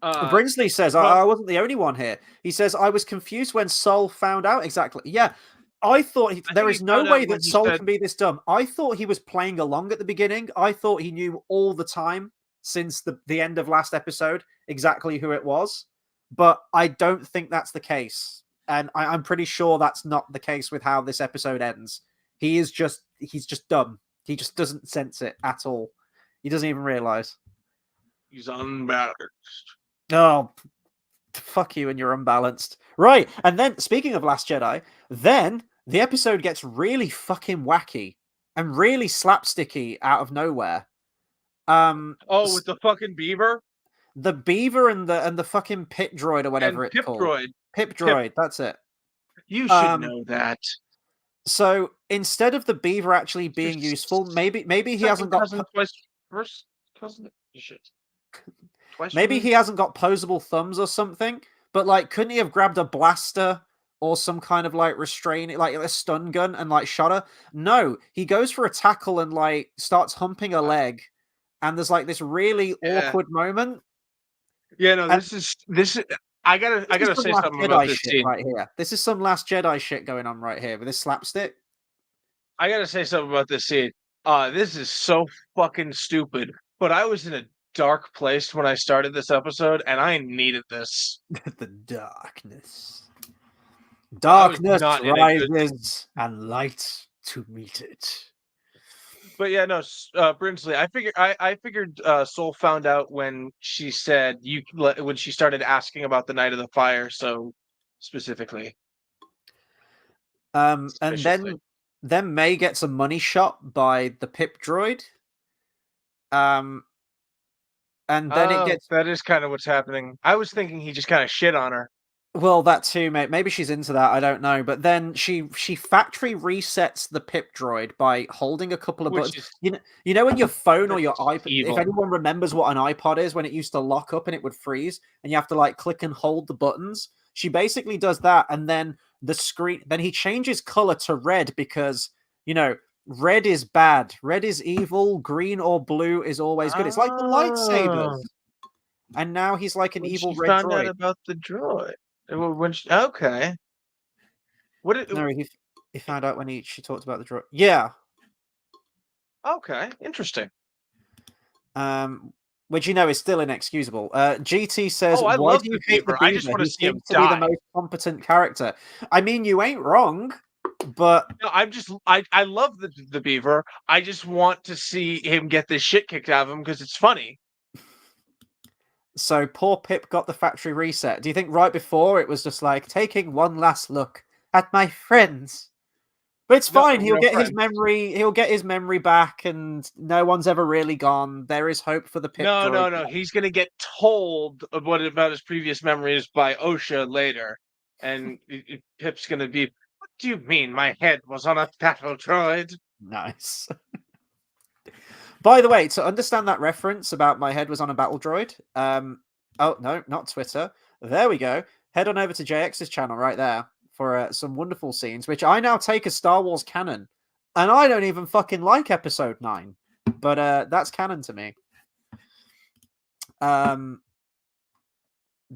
Brinsley says, But I wasn't the only one here. He says, I was confused when Sol found out exactly. Yeah, I thought there is no way that Sol can be this dumb. I thought he was playing along at the beginning. I thought he knew all the time since the end of last episode exactly who it was. But I don't think that's the case. And I'm pretty sure that's not the case with how this episode ends. He's just dumb. He just doesn't sense it at all. He doesn't even realize. he's unbalanced. Oh, fuck you and you're unbalanced. Right, and then, speaking of Last Jedi, then the episode gets really fucking wacky and really slapsticky out of nowhere. With the fucking beaver? The beaver and the fucking pit droid or whatever it's called. Droid. Pip droid, that's it. You should know that. So instead of the beaver actually being useful, maybe he hasn't got first cousin. Shit. Maybe he hasn't got posable thumbs or something, but like, couldn't he have grabbed a blaster or some kind of like restraining, like a stun gun, and like shot her. No, he goes for a tackle and like starts humping a leg, and there's like this really Yeah. awkward moment. Yeah, no, And this is I this is gotta some say Last something about Jedi this shit scene. right here. This is some Last Jedi shit going on right here with this slapstick. I gotta say something about this scene. This is so fucking stupid. But I was in a dark place when I started this episode, and I needed this. The darkness. I was Darkness not in a good. rises and light to meet it. But yeah, no, Brinsley. I figured Soul found out when she said when she started asking about the Night of the Fire. So specifically, And suspiciously. then May gets a money shot by the pip droid. And then it Oh, gets, that is kind of what's happening. I was thinking he just kind of shit on her. well, that too, mate. Maybe she's into that. I don't know. But then she factory resets the pip droid by holding a couple of Which buttons. is You know when your phone or that's your iPod. If evil. anyone remembers what an iPod is, when it used to lock up and it would freeze, and you have to like click and hold the buttons. She basically does that, and then the screen. Then he changes color to red because red is bad, red is evil, green or blue is always good. It's like the Oh, lightsabers. And now he's like an when evil she red found out droid. about the droid. Okay. What did No, he found out when she talked about the droid. Yeah. Okay, interesting. Which is still inexcusable. GT says, Oh, I "Why love do the you hate the Beaver. I just Beaver? want to He see him seems to be the die. most competent character." I mean, you ain't wrong, but No, I love the Beaver. I just want to see him get this shit kicked out of him because it's funny. so poor Pip got the factory reset. Do you think right before it was just like taking one last look at my friends? But it's No, fine. He'll no get his friends. memory. He'll get his memory back, and no one's ever really gone. There is hope for the Pip No, droid. no, no. He's gonna get told about his previous memories by OSHA later, and Pip's gonna be. What do you mean? My head was on a battle droid. Nice. By the way, to understand that reference about my head was on a battle droid, oh no, not Twitter. There we go. Head on over to JX's channel right there for some wonderful scenes, which I now take as Star Wars canon, and I don't even fucking like Episode 9, but that's canon to me.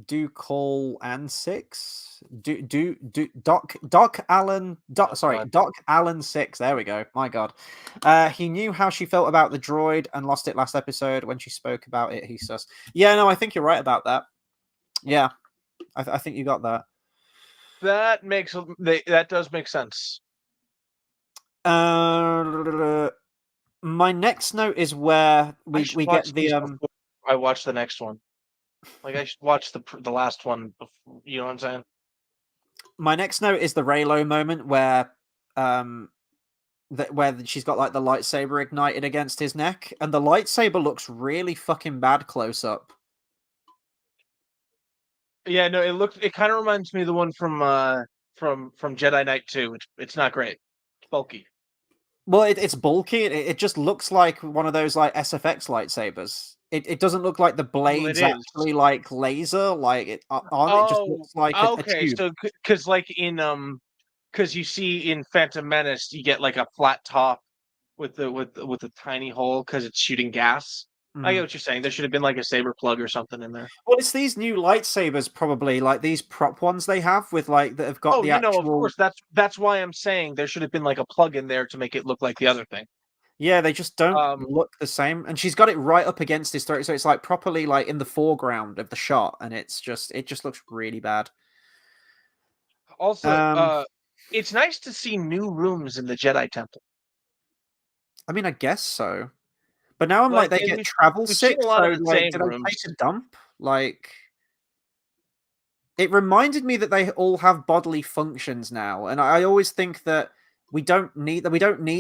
Do call and 6 do Doc Allen Doc Allen 6, there we go. My god, he knew how she felt about the droid and lost it last episode. When she spoke about it, he sus. Yeah, no, I think you're right about that. Yeah, I think you got that. That does make sense. My next note is where we get the Before I watch the next one. Like I should watch the last one before, you know what I'm saying? my next note is the Raylo moment where where she's got like the lightsaber ignited against his neck, and the lightsaber looks really fucking bad close up. Yeah, no, it kind of reminds me of the one from Jedi Knight 2. It's not great. It's bulky. Well, it's bulky. It just looks like one of those like SFX lightsabers. It doesn't look like the Well, it blades is. actually like laser like it on. It just Oh, looks like a okay. tube. So, because like because you see in Phantom Menace, you get like a flat top with a tiny hole because it's shooting gas. I get Mhm. what you're saying. There should have been like a saber plug or something in there. Well, it's these new lightsabers, probably like these prop ones they have with like that have got Oh, the of actual. course. That's why I'm saying there should have been like a plug in there to make it look like the other thing. Yeah, they just don't Um, look the same. And she's got it right up against his throat, so it's like properly like in the foreground of the shot, and it just looks really bad. Also, Um, it's nice to see new rooms in the Jedi Temple. I mean, I guess so. But now I'm like, Like they get travel we've seen sick, a lot so of the like, same did I take rooms. a dump? Like, it reminded me that they all have bodily functions now, and I always think that we don't need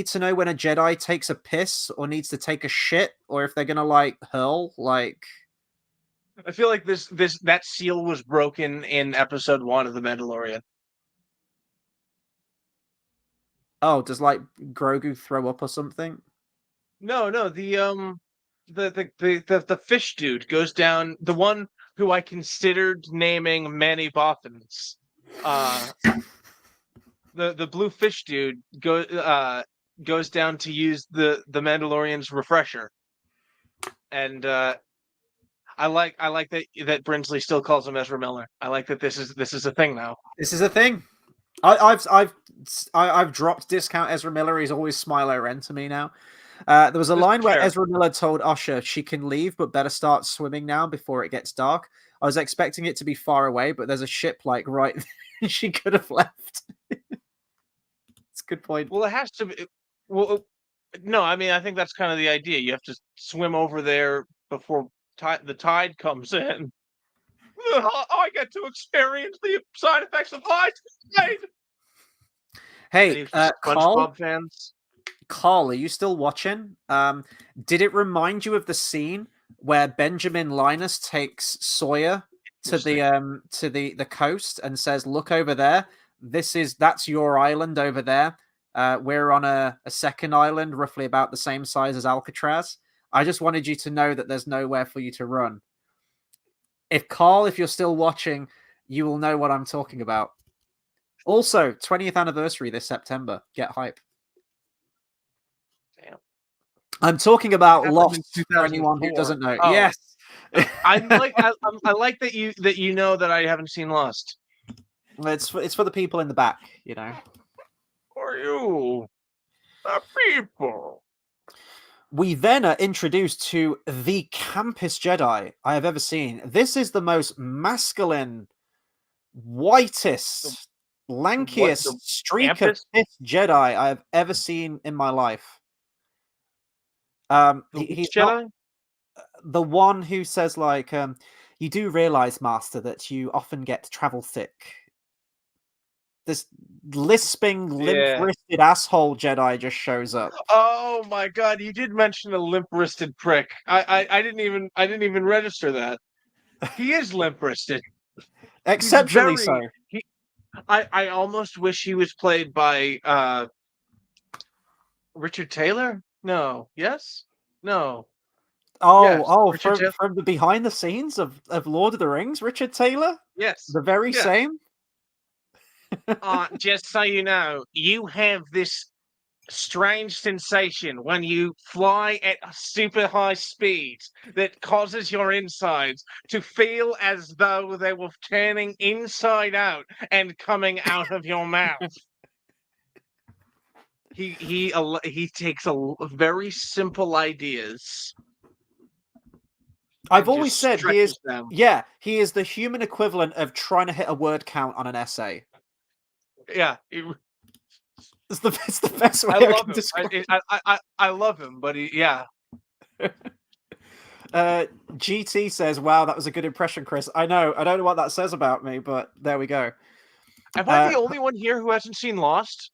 to know when a Jedi takes a piss or needs to take a shit, or if they're gonna like hurl. Like, I feel like that seal was broken in episode 1 of The Mandalorian. oh, does like Grogu throw up or something? No, no, the fish dude goes down. The one who I considered naming Manny Boffins. Uh, the blue fish dude goes down to use the Mandalorian's refresher, and I like that Brinsley still calls him Ezra Miller. I like that this is a thing now. This is a thing. I've dropped discount Ezra Miller. He's always Smilo Ren to me now. There was a line where Ezra Miller told Usher she can leave, but better start swimming now before it gets dark. I was expecting it to be far away, but there's a ship like right there. She could have left. It's a good point. Well, it has to be. Well, no, I mean, I think that's kind of the idea. You have to swim over there before the tide comes in. I get to experience the side effects of high tide. Hey, SpongeBob fans. Carl, are you still watching? Did it remind you of the scene where Benjamin Linus takes Sawyer to the coast and says, "Look over there. That's your island over there. We're on a second island, roughly about the same size as Alcatraz. I just wanted you to know that there's nowhere for you to run." If you're still watching, you will know what I'm talking about. Also, 20th anniversary this September. Get hype. Damn. I'm talking about Lost for anyone who doesn't know. Oh. Yes. I like that you know that I haven't seen Lost. It's for the people in the back, you know. For you, the people. We then are introduced to the campest Jedi I have ever seen. This is the most masculine, whitest, lankiest streak of Sith Jedi I have ever seen in my life. He's Jedi? The one who says, like, you do realize, Master, that you often get travel sick. This lisping, limp-wristed asshole Jedi just shows up. Oh my god, you did mention a limp-wristed prick. I didn't even register that. He is limp-wristed. Exceptionally so. I almost wish he was played by Richard Taylor? No. Yes? No. From the behind the scenes of Lord of the Rings, Richard Taylor? Yes. The very same? Just so you know, you have this strange sensation when you fly at super high speeds that causes your insides to feel as though they were turning inside out and coming out of your mouth. He takes very simple ideas. I've always said he is the human equivalent of trying to hit a word count on an essay. Yeah, it's the best way I can describe it. I love him, but GT says, "Wow, that was a good impression, Chris." I know. I don't know what that says about me, but there we go. Am I the only one here who hasn't seen Lost?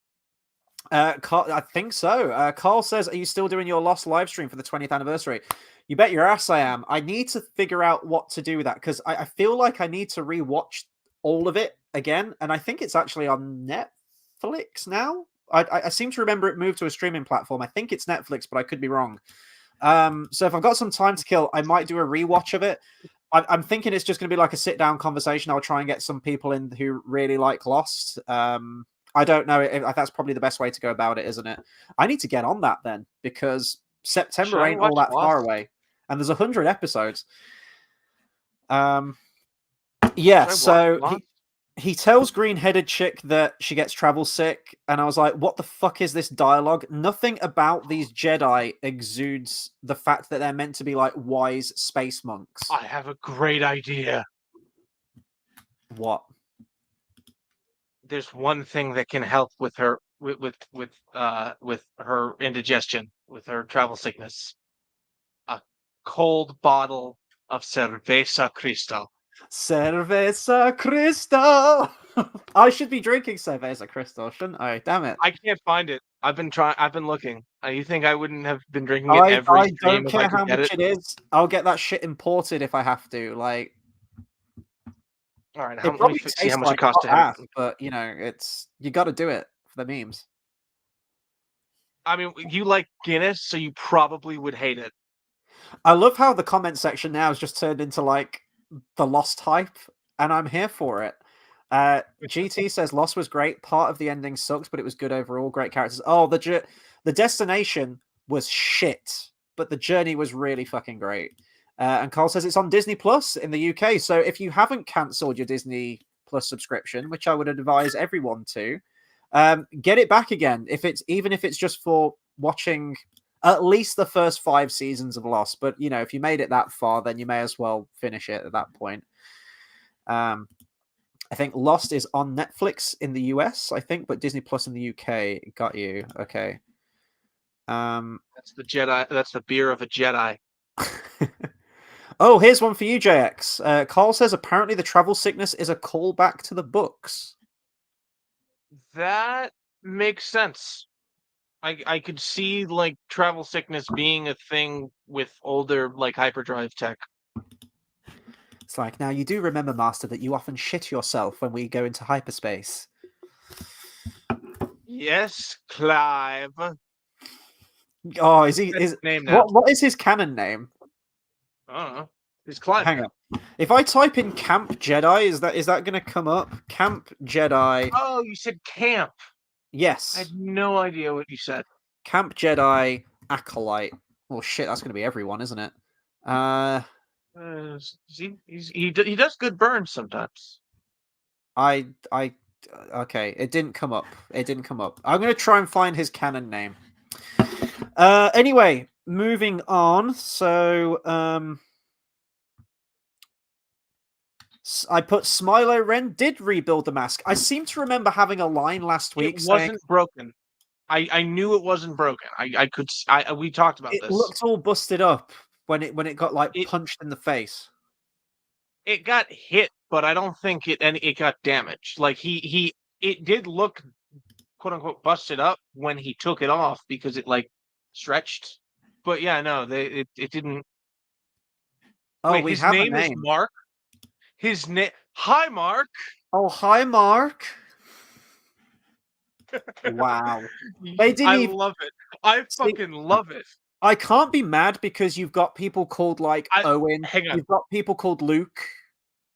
Carl, I think so. Carl says, "Are you still doing your Lost live stream for the 20th anniversary?" You bet your ass I am. I need to figure out what to do with that because I feel like I need to rewatch all of it again, and I think it's actually on Netflix now. I seem to remember it moved to a streaming platform. I think it's Netflix, but I could be wrong. So if I've got some time to kill, I might do a rewatch of it. I'm thinking it's just going to be like a sit-down conversation. I'll try and get some people in who really like Lost. I don't know if that's probably the best way to go about it, isn't it? I need to get on that then because September ain't all that far away, and there's 100 episodes. So he tells green-headed chick that she gets travel sick, and I was like, what the fuck is this dialogue? Nothing about these Jedi exudes the fact that they're meant to be like wise space monks. I have a great idea. What? There's one thing that can help with her with her indigestion, with her travel sickness. A cold bottle of Cerveza Cristal. Cerveza Cristal. I should be drinking Cerveza Cristal, shouldn't I? Damn it! I can't find it. I've been looking. You think I wouldn't have been drinking it every stream if I could get it? I don't care how much it is. I'll get that shit imported if I have to. Like, all right, let me see how much it costs to have. But you know, you got to do it for the memes. I mean, you like Guinness, so you probably would hate it. I love how the comment section now has just turned into like the Lost hype, and I'm here for it. GT says Lost was great. Part of the ending sucks, but it was good overall. Great characters. Oh, the destination was shit, but the journey was really fucking great. And Carl says it's on Disney Plus in the UK. So if you haven't cancelled your Disney Plus subscription, which I would advise everyone to, get it back again. Even if it's just for watching at least the first 5 seasons of Lost. But if you made it that far, then you may as well finish it at that point. I think Lost is on Netflix in the US, I think, but Disney Plus in the UK. Got you. Okay. That's the Jedi. That's the beer of a Jedi. Oh, here's one for you, JX. Carl says apparently the travel sickness is a callback to the books. That makes sense. I could see like travel sickness being a thing with older like hyperdrive tech. It's like, now you do remember, Master, that you often shit yourself when we go into hyperspace. Yes, Clive. Oh, is he? That's his name now. What is his canon name? I don't know. It's Clive. Hang on. If I type in Camp Jedi, is that going to come up? Camp Jedi. Oh, you said camp. Yes. I had no idea what you said. Camp Jedi Acolyte. Well, shit, that's going to be everyone, isn't it? He does good burns sometimes. Okay, it didn't come up. I'm going to try and find his canon name. Anyway, moving on. So, I put Smilo Ren did rebuild the mask. I seem to remember having a line last week It wasn't broken. I knew it wasn't broken. We talked about this. It looked all busted up when it got punched in the face. It got hit, but I don't think it got damaged. Like it did look quote unquote busted up when he took it off because it like stretched. But yeah, no, it didn't. Oh, wait, we his have name a name. is Mark. His name. Hi, Mark. Oh, hi, Mark. Wow. I love it. I fucking love it. I can't be mad because you've got people called Owen. Hang on. You've got people called Luke.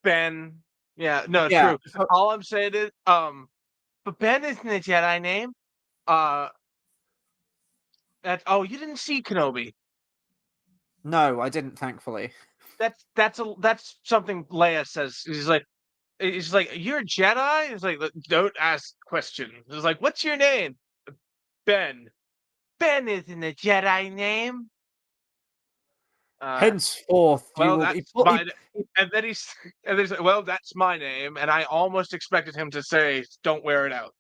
Ben. Yeah, no, true. All I'm saying is, but Ben isn't a Jedi name. You didn't see Kenobi. No, I didn't, thankfully. That's something Leia says. He's like, you're a Jedi? He's like, don't ask questions. He's like, what's your name? Ben. Ben isn't a Jedi name. Henceforth, and then he's like, well, that's my name, and I almost expected him to say, don't wear it out.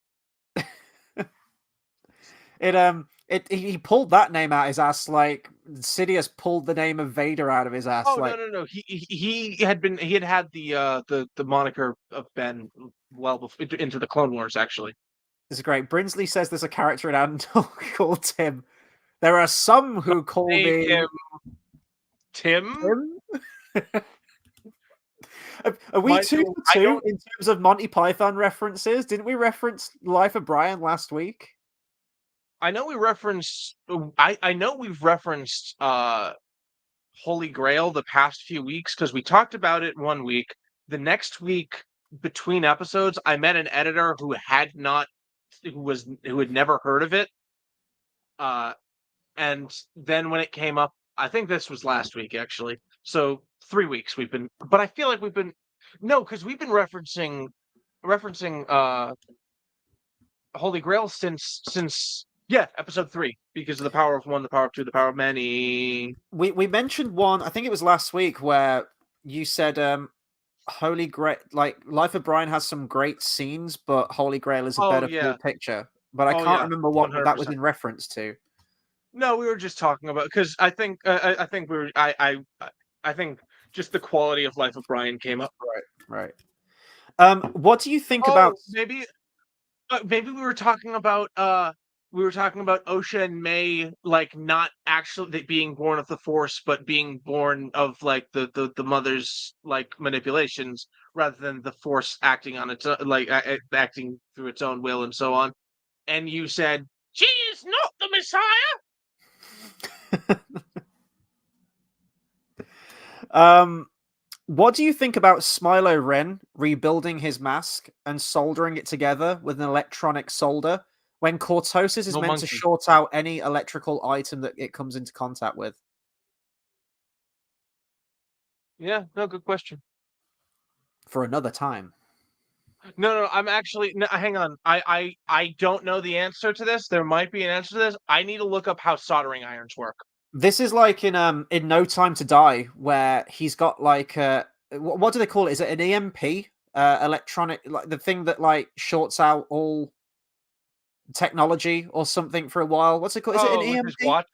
He pulled that name out his ass like Sidious pulled the name of Vader out of his ass. Oh, no. He had the moniker of Ben well before, into the Clone Wars, actually. This is great. Brinsley says there's a character in Andor called Tim. There are some who call him Tim? Are we 2 for 2 in terms of Monty Python references? Didn't we reference Life of Brian last week? I know we referenced. I know we've referenced Holy Grail the past few weeks because we talked about it one week. The next week, between episodes, I met an editor who had never heard of it. And then when it came up, I think this was last week actually. So 3 weeks but I feel like because we've been referencing Holy Grail since episode 3 because of the power of one, the power of two, the power of many. We mentioned one, I think it was last week, where you said Holy Grail, like Life of Brian has some great scenes, but Holy Grail is a better full picture. But I can't remember what 100%. That was in reference to. No, we were just talking about because I think just the quality of Life of Brian came up. Right. What do you think about maybe we were talking about Osha and May, like not actually being born of the Force, but being born of like the mother's like manipulations rather than the Force acting on its acting through its own will and so on. And you said she is not the Messiah. What do you think about Smilo Ren rebuilding his mask and soldering it together with an electronic solder when cortosis is No meant to monkey. short out any electrical item that it comes into contact with? Yeah, no, good question. For another time. No, I'm actually no, hang on. I don't know the answer to this. There might be an answer to this. I need to look up how soldering irons work. This is like in No Time to Die, where he's got like what do they call it? Is it an EMP? Electronic, like the thing that like shorts out all technology or something for a while. What's it called? Is it an Oh, with his EMP? watch.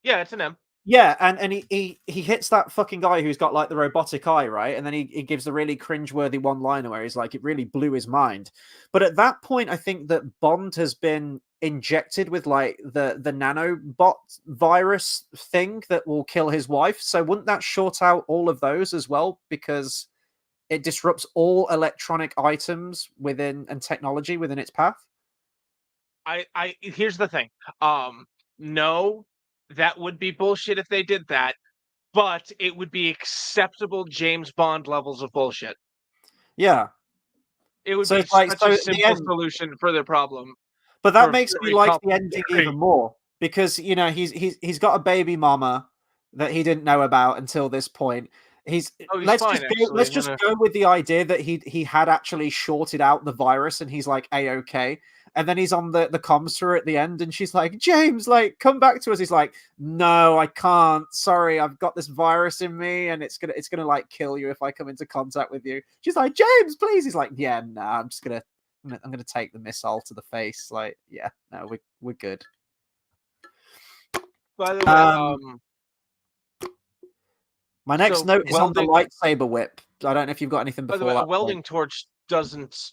Yeah, it's an M. Yeah, and he hits that fucking guy who's got like the robotic eye, right? And then he gives the really cringeworthy one liner where he's like, it really blew his mind. But at that point, I think that Bond has been injected with like the nanobot virus thing that will kill his wife. So wouldn't that short out all of those as well? Because it disrupts all electronic items within and technology within its path. I here's the thing. No, that would be bullshit if they did that, but it would be acceptable James Bond levels of bullshit. Yeah. It would So be it's like such so a at the simple end, solution for their problem. but that For makes me very like the ending complicated. even more because you know he's got a baby mama that he didn't know about until this point. He's Oh, he's fine let's actually. No, just no. go with the idea that he had actually shorted out the virus and he's like a-okay. And then he's on the comms to her at the end and she's like, James, like come back to us. He's like, no, I can't. Sorry, I've got this virus in me and it's gonna like kill you if I come into contact with you. She's like, James, please. He's like, yeah, no, I'm gonna take the missile to the face. Like, yeah, no, we're good. By the way, Um, my next so note is on the welding. lightsaber whip. I don't know if you've got anything By the way, before a that point. welding torch doesn't.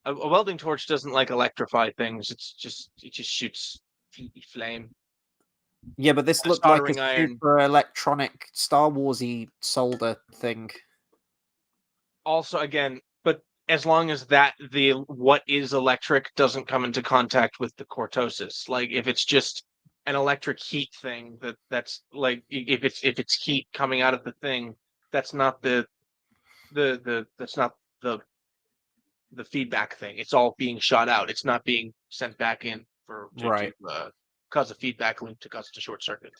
A welding torch doesn't like electrify things. It just shoots flame. Yeah, but this A looked like a soldering iron. super electronic Star Warsy solder thing. Also, again, but as long as that the what is electric doesn't come into contact with the cortosis. Like if it's just an electric heat thing, that's like if it's heat coming out of the thing, that's not that's not the the feedback thing. It's all being shot out. It's not being sent back in for Right. cause a feedback loop to cause a short circuit.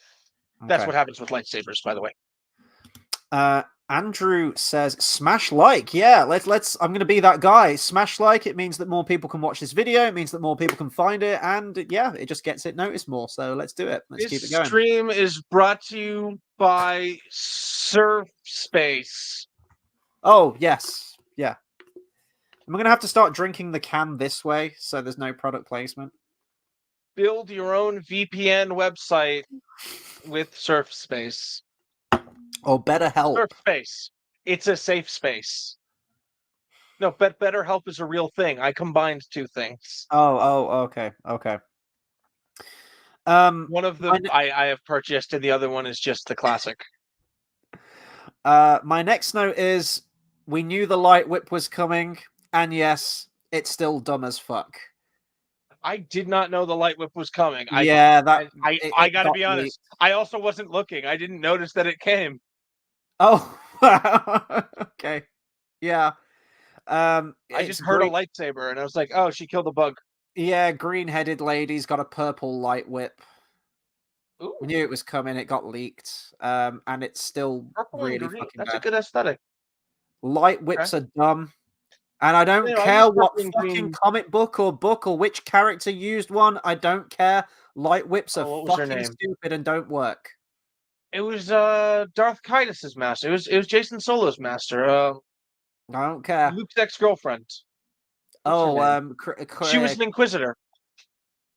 That's Okay. what happens with lightsabers, by the way. Andrew says smash like. Yeah, let's I'm gonna be that guy. Smash like, it means that more people can watch this video, it means that more people can find it, and yeah, it just gets it noticed more. So let's do it. Let's This keep it going. stream is brought to you by Surf Space. Oh, yes. Yeah. I'm gonna have to start drinking the can this way, so there's no product placement. Build your own VPN website with Surf Space. Or better help. Surf Space. It's a safe space. No, but BetterHelp is a real thing. I combined two things. Okay. One of them I have purchased, and the other one is just the classic. My next note is we knew the light whip was coming, and yes, it's still dumb as fuck. I did not know the light whip was coming. Yeah, I gotta got be me. honest. I also wasn't looking. I didn't notice that it came. Oh, okay, yeah. I just heard a lightsaber, and I was like, "Oh, she killed a bug." Yeah, green-headed lady's got a purple light whip. Ooh, We knew it was coming. It got leaked, and it's still purple and really green. fucking That's a bad. good aesthetic. Light whips are dumb. And I don't Yeah, I care use what purple and fucking green. comic book or which character used one. I don't care. Light whips are Oh, what was her fucking name? stupid and don't work. It was Darth Kaitus's master. It was Jason Solo's master. I don't care. Luke's ex-girlfriend. What's her name? She was an Inquisitor.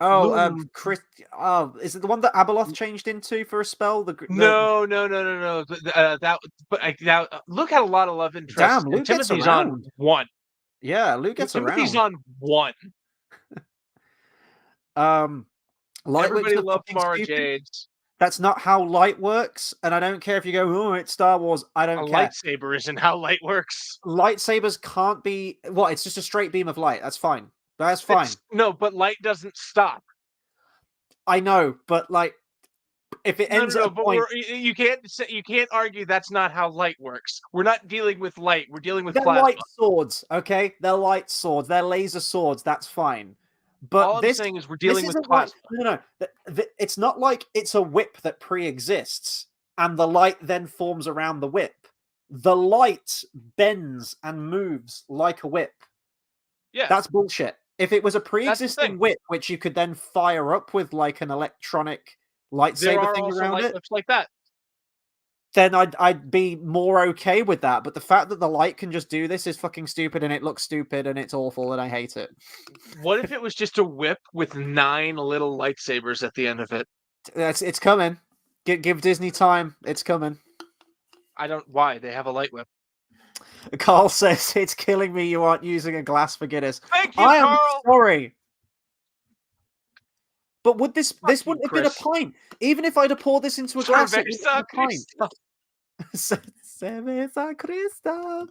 Chris. Oh, is it the one that Abeloth changed into for a spell? No. That, but now Luke had a lot of love interests. Damn, And Luke gets Timothy's on around. one. Yeah, Luke gets Timothy's around. on one. Light Everybody whips are loved fucking Mara stupid. Jade's. That's not how light works, and I don't care if you go, oh, it's Star Wars. I don't care. Lightsaber isn't how light works. Lightsabers can't be. What? It's just a straight beam of light. That's fine. That's fine. No, but light doesn't stop. I know, but like, if it No, ends no, at no. a But point, you can't argue that's not how light works. We're not dealing with light. We're dealing with they're plasma. light swords, okay? They're light swords. They're laser swords. That's fine. All But I'm this saying is we're this dealing with isn't like plasma. no. It's not like it's a whip that pre-exists and the light then forms around the whip. The light bends and moves like a whip. Yeah, That's bullshit. If it was a that's the thing. pre-existing whip, which you could then fire up with like an electronic There lightsaber are thing also around light it, whips like that. then I'd be more okay with that. But the fact that the light can just do this is fucking stupid, and it looks stupid, and it's awful, and I hate it. What if it was just a whip with 9 little lightsabers at the end of it? It's coming. Give Disney time. It's coming. I don't. Why they have a light whip? Carl says it's killing me. You aren't using a glass for Guinness. Thank you, I am Carl. sorry. But would this Fuck you, wouldn't have been a Chris. pint? Even if I'd have poured this into a glass, it wouldn't have been a pint. Cerveza Cristal.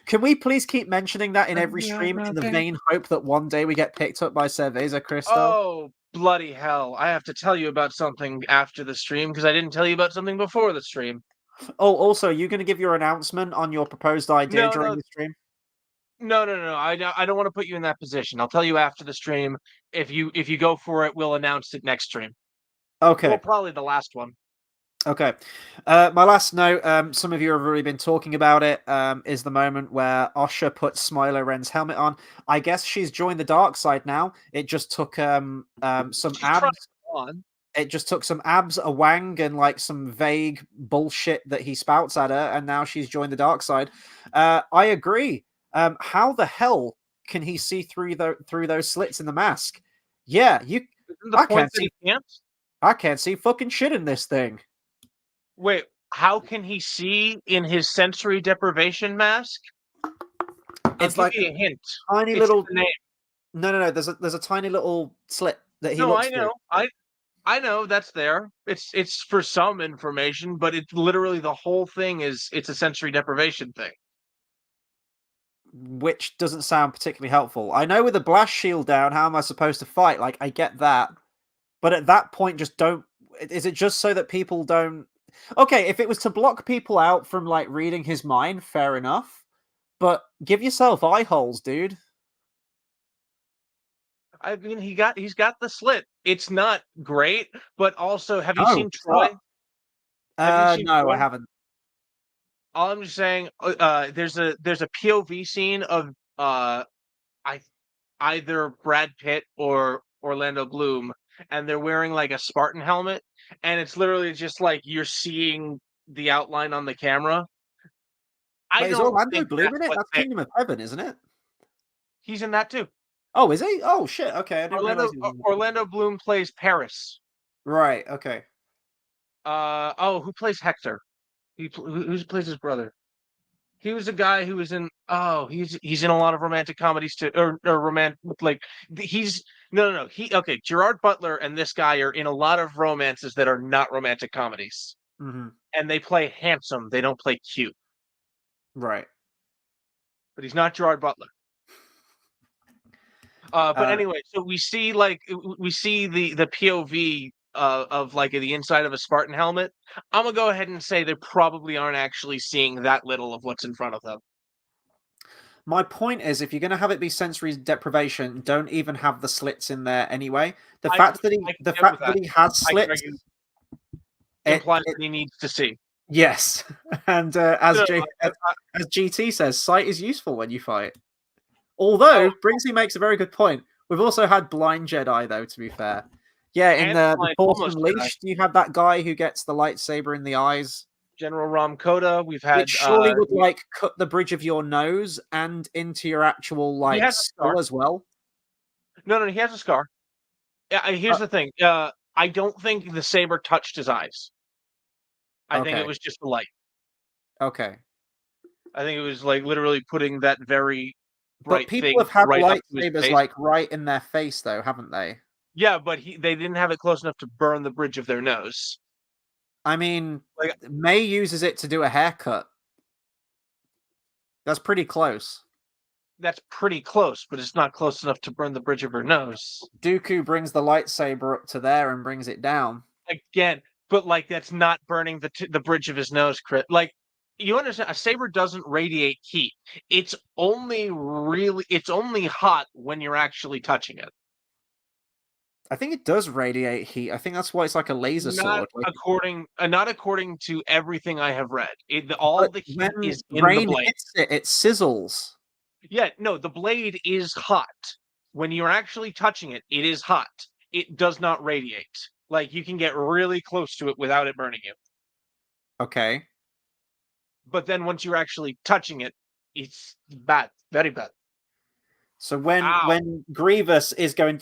Can we please keep mentioning that in every stream in the vain hope that one day we get picked up by Cerveza Cristal? Oh, bloody hell. I have to tell you about something after the stream because I didn't tell you about something before the stream. Oh, also, are you going to give your announcement on your proposed idea No, during no. the stream? No. I don't want to put you in that position. I'll tell you after the stream. If you go for it, we'll announce it next stream. Okay. Well, probably the last one. Okay. My last note, some of you have already been talking about it, is the moment where Osha puts Smiler Ren's helmet on. I guess she's joined the dark side now. It just took some abs. It just took some abs, a wang, and like some vague bullshit that he spouts at her, and now she's joined the dark side. I agree. How the hell can he see through those slits in the mask? Yeah, Isn't the point that he can't? I can't see fucking shit in this thing. Wait, how can he see in his sensory deprivation mask? It's I'll like give you a hint. tiny It's little the name. No. There's a tiny little slit that he No, looks I know. I know that's there. It's for some information, but it's literally the whole thing it's a sensory deprivation thing. which doesn't sound particularly helpful. I know with the blast shield down, how am I supposed to fight? Like, I get that. But at that point, just don't... Is it just so that people don't... Okay, if it was to block people out from, like, reading his mind, fair enough. But give yourself eye holes, dude. I mean, he's got the slit. It's not great, but also, have you No, seen it's Troy? not. Have you seen No, Troy? I haven't. All I'm just saying, there's a POV scene of I either Brad Pitt or Orlando Bloom, and they're wearing like a Spartan helmet, and it's literally just like you're seeing the outline on the camera. I Wait, is don't Orlando think Bloom that's in it? what That's Kingdom of Heaven, isn't it? he's in that too. Oh, is he? Oh, shit. Okay, I didn't realize he was in it. Orlando Bloom plays Paris. Right, okay. Who plays Hector? Who plays his brother? He was a guy who was in. Oh, he's in a lot of romantic comedies too, or romantic like he's no. Okay. Gerard Butler and this guy are in a lot of romances that are not romantic comedies, and they play handsome. They don't play cute. Right. But he's not Gerard Butler. But anyway, so we see the POV of like the inside of a Spartan helmet. I'm gonna go ahead and say they probably aren't actually seeing that little of what's in front of them. My point is, if you're going to have it be sensory deprivation, don't even have the slits in there anyway. The fact that he has slits implies that he needs to see. Yes, and as GT says, sight is useful when you fight. Although Brinksy makes a very good point. We've also had blind Jedi, though. To be fair, yeah, in the Force Unleashed, you have that guy who gets the lightsaber in the eyes. General Ram Koda. We've had which surely would like cut the bridge of your nose and into your actual like skull as well. No, he has a scar. Yeah, here's the thing. I don't think the saber touched his eyes. I think it was just the light. Okay. I think it was like literally putting that very bright thing. But people thing have had right lightsabers like right in their face, though, haven't they? Yeah, but they didn't have it close enough to burn the bridge of their nose. I mean, May uses it to do a haircut. That's pretty close. That's pretty close, but it's not close enough to burn the bridge of her nose. Dooku brings the lightsaber up to there and brings it down. Again, but like that's not burning the bridge of his nose. Like you understand, a saber doesn't radiate heat. It's only hot when you're actually touching it. I think it does radiate heat. I think that's why it's like a laser Not sword. Like, not according to everything I have read. All but the heat when is in the rain blade. hits it, it sizzles. Yeah, no, the blade is hot. When you're actually touching it, it is hot. It does not radiate. Like you can get really close to it without it burning you. Okay. But then once you're actually touching it, it's bad, very bad. So when Ow. Grievous is going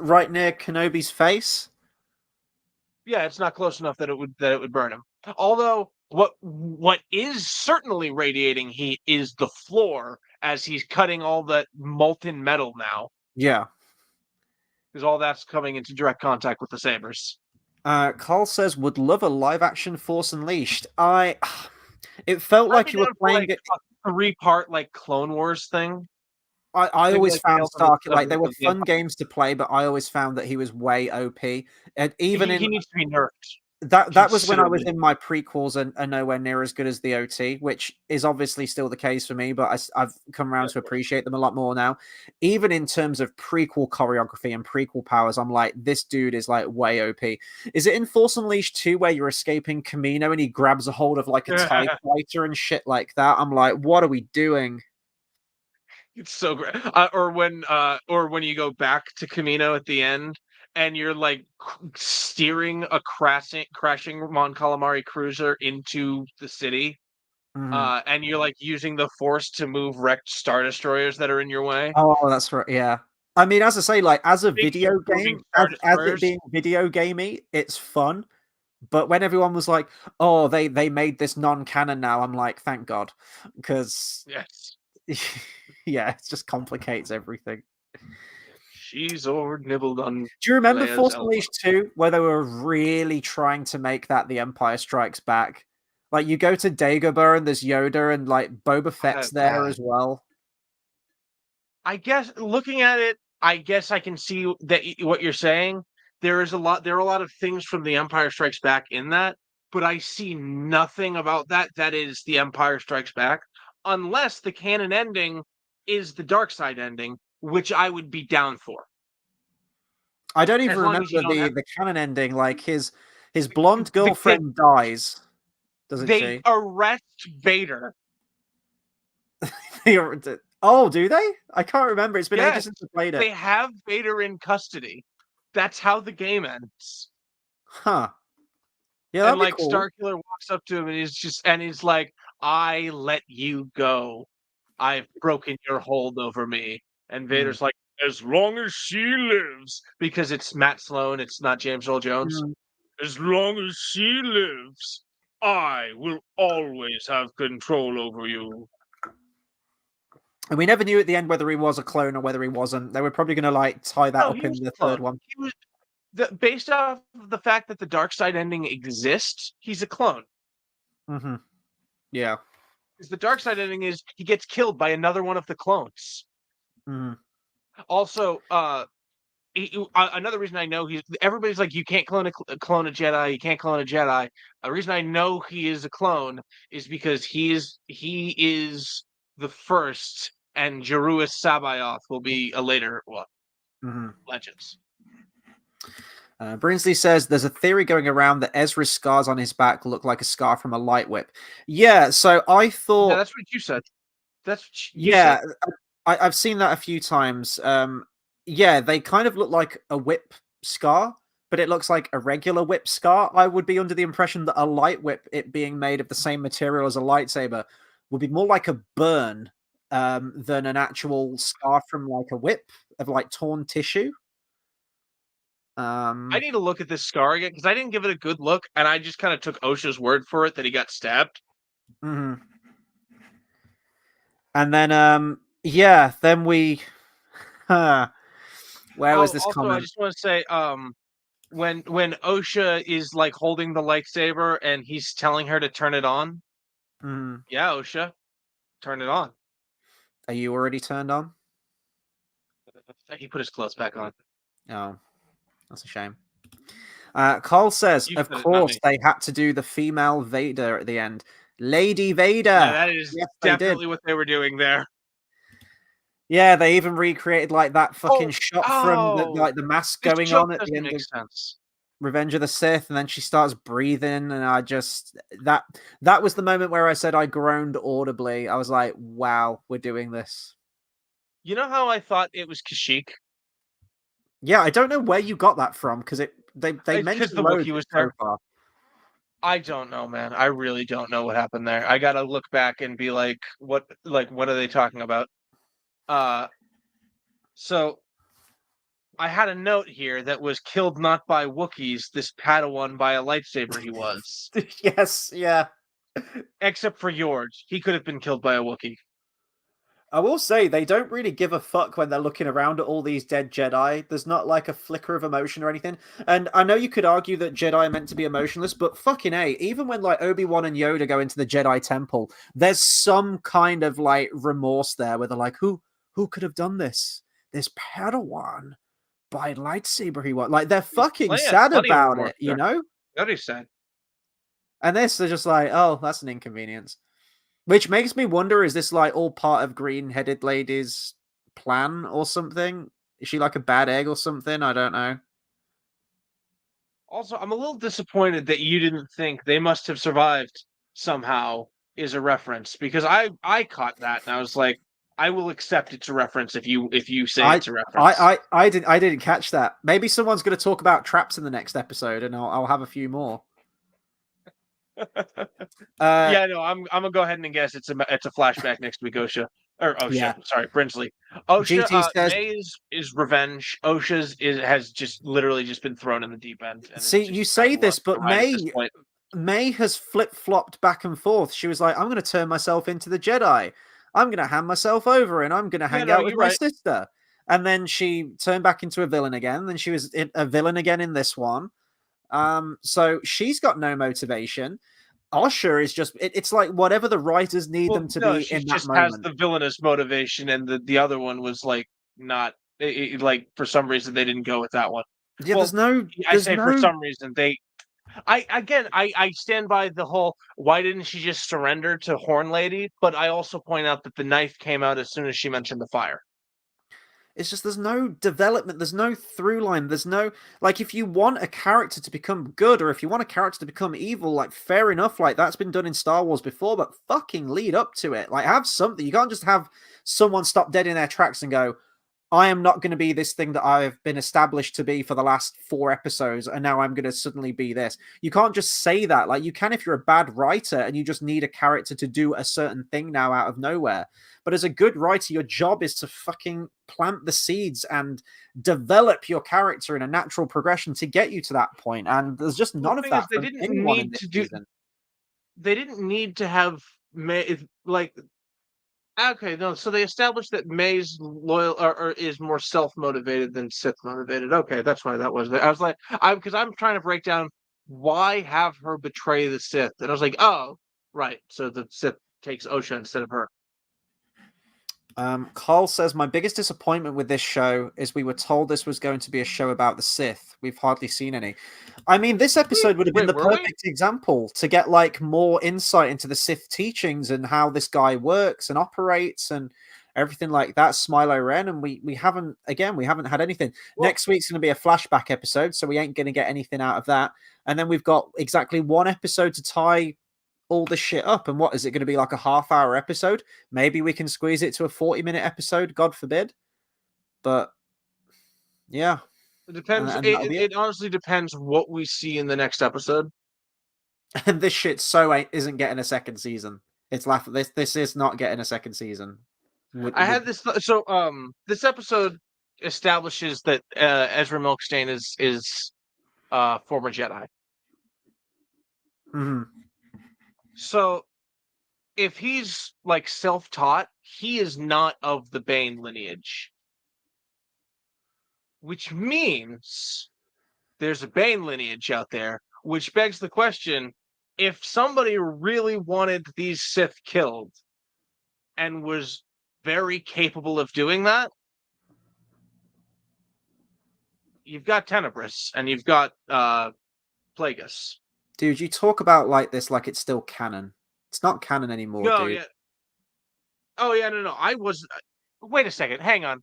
right near Kenobi's face, Yeah, it's not close enough that it would burn him. Although what is certainly radiating heat is the floor as he's cutting all the molten metal now, yeah. because all that's coming into direct contact with the sabers. Carl says would love a live action Force Unleashed. It felt I'd like be you were down for playing like it. a 3-part like Clone Wars thing. I Maybe always like found Tales Stark like they of were the fun Empire. games to play, but I always found that he was way OP. And even in He needs to be nerfed that was when I was considerably. in my prequels and are nowhere near as good as the OT, which is obviously still the case for me, but I've come around Yeah, to appreciate them a lot more now. Even in terms of prequel choreography and prequel powers, I'm like, this dude is like way OP. Is it in Force Unleashed 2 where you're escaping Camino and he grabs a hold of like a TIE fighter and shit like that? I'm like, what are we doing? it's so great. Or when you go back to Camino at the end and you're like steering a crashing Mon Calamari cruiser into the city, Mhm. and you're like using the Force to move wrecked Star Destroyers that are in your way. Oh, that's right. Yeah. I mean, as I say, like as a Speaking of video moving game, Star as it Destroyers, being video gamey, it's fun. But when everyone was like, "Oh, they made this non-canon now," I'm like, "Thank God," because yes, yeah, it just complicates everything. she's or nibbled on Do you remember Leia's Force elbow. Unleashed 2, where they were really trying to make that The Empire Strikes Back? Like you go to Dagobah and there's Yoda and like Boba Fett's there as well. I guess looking at it, I guess I can see what you're saying. There are a lot of things from The Empire Strikes Back in that, but I see nothing about that is The Empire Strikes Back, unless the canon ending is the dark side ending, which I would be down for. I don't even As long as you remember don't have the canon ending. Like his blonde the kid, girlfriend dies, doesn't they she? arrest Vader. Oh, do they? I can't remember. It's been ages Yes, since I played it. they have Vader in custody. That's how the game ends. Huh. Yeah, And that'd be like cool. Starkiller walks up to him and he's like, "I let you go. I've broken your hold over me." And Mm. Vader's like, "As long as she lives," because it's Matt Sloan, it's not James Earl Jones. Mm. As long as she lives, I will always have control over you. And we never knew at the end whether he was a clone or whether he wasn't. They were probably going to like tie that No, up he was in the a third clone. one. He was based off of the fact that the dark side ending exists. He's a clone. Hmm. Yeah. Because the dark side ending is he gets killed by another one of the clones. Hmm. Also, another reason I know everybody's like, you can't clone a Jedi, you can't clone a Jedi. A reason I know he is a clone is because he is the first, and Jeruis Sabayoth will be a later one. Hmm. Legends. Brinsley says there's a theory going around that Ezra's scars on his back look like a scar from a light whip. Yeah, so I Yeah, thought, that's what you said. That's what you said. yeah, I've seen that a few times. Yeah, they kind of look like a whip scar, but it looks like a regular whip scar. I would be under the impression that a light whip, it being made of the same material as a lightsaber, would be more like a burn than an actual scar from like a whip of like torn tissue. I Um, need to look at this scar again because I didn't give it a good look, and I just kind of took OSHA's word for it that he got stabbed. mhm. And then, yeah, then we, huh, where was Oh, this also, I comment? just want to say, when OSHA is like holding the lightsaber and he's telling her to turn it on, Mhm. yeah, OSHA, turn it on. Are you already turned on? He put his clothes back on. Oh, that's a shame. Carl says, You of said it, not course, me. they had to do the female Vader at the end. Lady Yeah, Vader! that is Yes, they did. definitely what they were doing there. Yeah, they even recreated like that fucking Oh, shot from the oh, like the mask this going joke on at the doesn't end make of sense. Revenge of the Sith, and then she starts breathing, and I just that was the moment where I said I groaned audibly. I was like, "Wow, we're doing this." You know how I thought it was Kashyyyk? Yeah, I don't know where you got that from because they It's because mentioned the loads Wookiee was so there. far. I don't know, man. I really don't know what happened there. I gotta look back and be like, what are they talking about? Uh, so I had a note here that was killed not by Wookiees, this Padawan by a lightsaber he was. Yes, yeah. Except for George. He could have been killed by a Wookiee. I will say they don't really give a fuck when they're looking around at all these dead Jedi. There's not like a flicker of emotion or anything. And I know you could argue that Jedi are meant to be emotionless, but fucking A, even when like Obi-Wan and Yoda go into the Jedi temple, there's some kind of like remorse there where they're like, who could have done this? This Padawan by lightsaber he was. Like they're fucking sad Plenty of about remorse it, you there. know? Very sad. And this, they're just like, oh, that's an inconvenience. Which makes me wonder, is this like all part of green-headed lady's plan or something? Is she like a bad egg or something? I don't know. Also, I'm a little disappointed that you didn't think they must have survived somehow is a reference because I caught that and I was like, I will accept it's a reference if you say I it's a reference. I didn't catch that. Maybe someone's going to talk about traps in the next episode, and I'll have a few more. Uh, Yeah, no, I'm gonna go ahead and guess it's a flashback next week, OSHA. Or yeah. OSHA, sorry, Brinsley. OSHA, GT says, May's is revenge. OSHA's has just literally just been thrown in the deep end and is "See, just you kind say of left this, but behind at this point. May has flip flopped back and forth. She was like, I'm going to turn myself into the Jedi. I'm going to hand myself over and I'm going to Yeah, hang no, out with you're my right. sister." And then she turned back into a villain again. Then she was a villain again in this one. So she's got no motivation. Usher is just, it's like whatever the writers need Well, them to no, be she in that just has moment. the villainous motivation, and the other one was like not like for some reason they didn't go with that one. Yeah, Well, I there's say for no some reason they. I stand by the whole why didn't she just surrender to Horn Lady? But I also point out that the knife came out as soon as she mentioned the fire. It's just there's no development, there's no through line, there's no like if you want a character to become good or if you want a character to become evil, like fair enough, like that's been done in Star Wars before, but fucking lead up to it. Like have something. You can't just have someone stop dead in their tracks and go, I am not going to be this thing that I've been established to be for the last 4 episodes, and now I'm going to suddenly be this. You can't just say that. Like, you can if you're a bad writer and you just need a character to do a certain thing now out of nowhere. But as a good writer, your job is to fucking plant the seeds and develop your character in a natural progression to get you to that point. And there's just Well, none the of thing is, that from anyone in this season. they didn't need to have like okay, no. So they established that May's loyal or is more self motivated than Sith motivated. Okay, that's why that was there. I was like, because I'm trying to break down why have her betray the Sith, and I was like, oh, right. So the Sith takes Osha instead of her. Carl says, my biggest disappointment with this show is we were told this was going to be a show about the Sith. We've hardly seen any. I mean, this episode would have been Wait, the were we? perfect example to get like more insight into the Sith teachings and how this guy works and operates and everything like that. Smilo Ren, and we haven't we haven't had anything. Well, Next week's going to be a flashback episode, so we ain't going to get anything out of that. And then we've got exactly one episode to tie all this shit up. And what is it going to be, like a half-hour episode? Maybe we can squeeze it to a 40-minute episode, God forbid. But yeah, it depends. and that'll be it. It honestly depends what we see in the next episode. And this shit isn't getting a second season. It's laughable. This is not getting a second season. I had this. So this episode establishes that Ezra Milkstein is former Jedi. Mhm. So if he's like self-taught, he is not of the Bane lineage, which means there's a Bane lineage out there, which begs the question, if somebody really wanted these Sith killed and was very capable of doing that, you've got Tenebris and you've got Plagueis. Dude, you talk about like this like it's still canon. It's not canon anymore, No, dude. yeah. Oh yeah, no. I was. Wait a second. Hang on.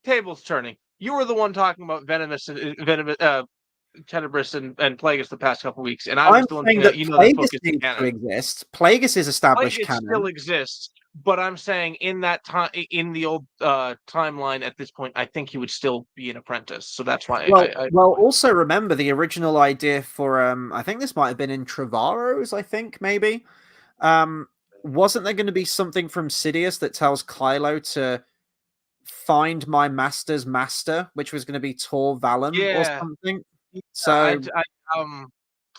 Tables turning. You were the one talking about venomous, Tenebris and Plagueis the past couple weeks, and I was I'm the one saying saying, that that book Plagueis is needs to canon. exist. Plagueis is established Plagueis still canon. exists, but I'm saying in that time, in the old timeline, at this point, I think he would still be an apprentice. So that's why Well, also remember the original idea for I think this might have been in Trevorrow's, I think, maybe. Wasn't there going to be something from Sidious that tells Kylo to find my master's master, which was going to be Tor Valum or yeah, something? yeah. So,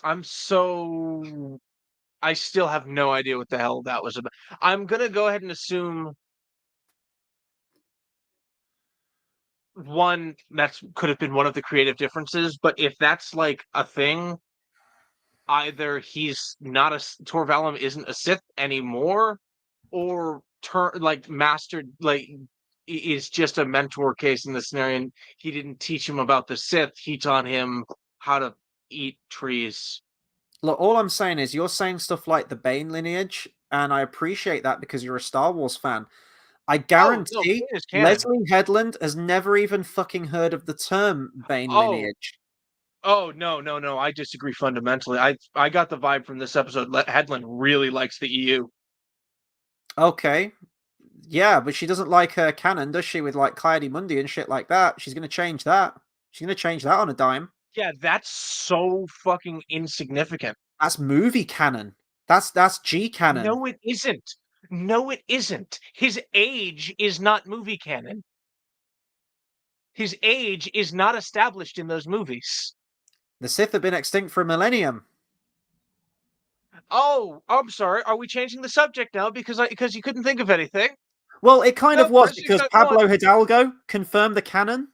I'm so I still have no idea what the hell that was about. I'm gonna go ahead and assume one that's could have been one of the creative differences, but if that's like a thing, either he's not a Tor Valum isn't a Sith anymore, or mastered is just a mentor case in the scenario. And he didn't teach him about the Sith; he taught him how to eat trees. look, all I'm saying is you're saying stuff like the Bane lineage, and I appreciate that because you're a Star Wars fan. I Oh no, guarantee Bane is canon. Leslie Headland has never even fucking heard of the term Bane Oh, lineage. oh no! I disagree fundamentally. I got the vibe from this episode. Headland really likes the EU. Okay. Yeah, but she doesn't like her canon, does she, with like Coyote Mundi and shit like that? She's gonna change that. She's gonna change that on a dime. Yeah, that's so fucking insignificant. That's movie canon. That's G canon. No, it isn't. No, it isn't. His age is not movie canon. His age is not established in those movies. The Sith have been extinct for a millennium. Oh, I'm sorry. Are we changing the subject now because you couldn't think of anything? Well, it kind of No, was press because accept one. Pablo Hidalgo confirmed the canon,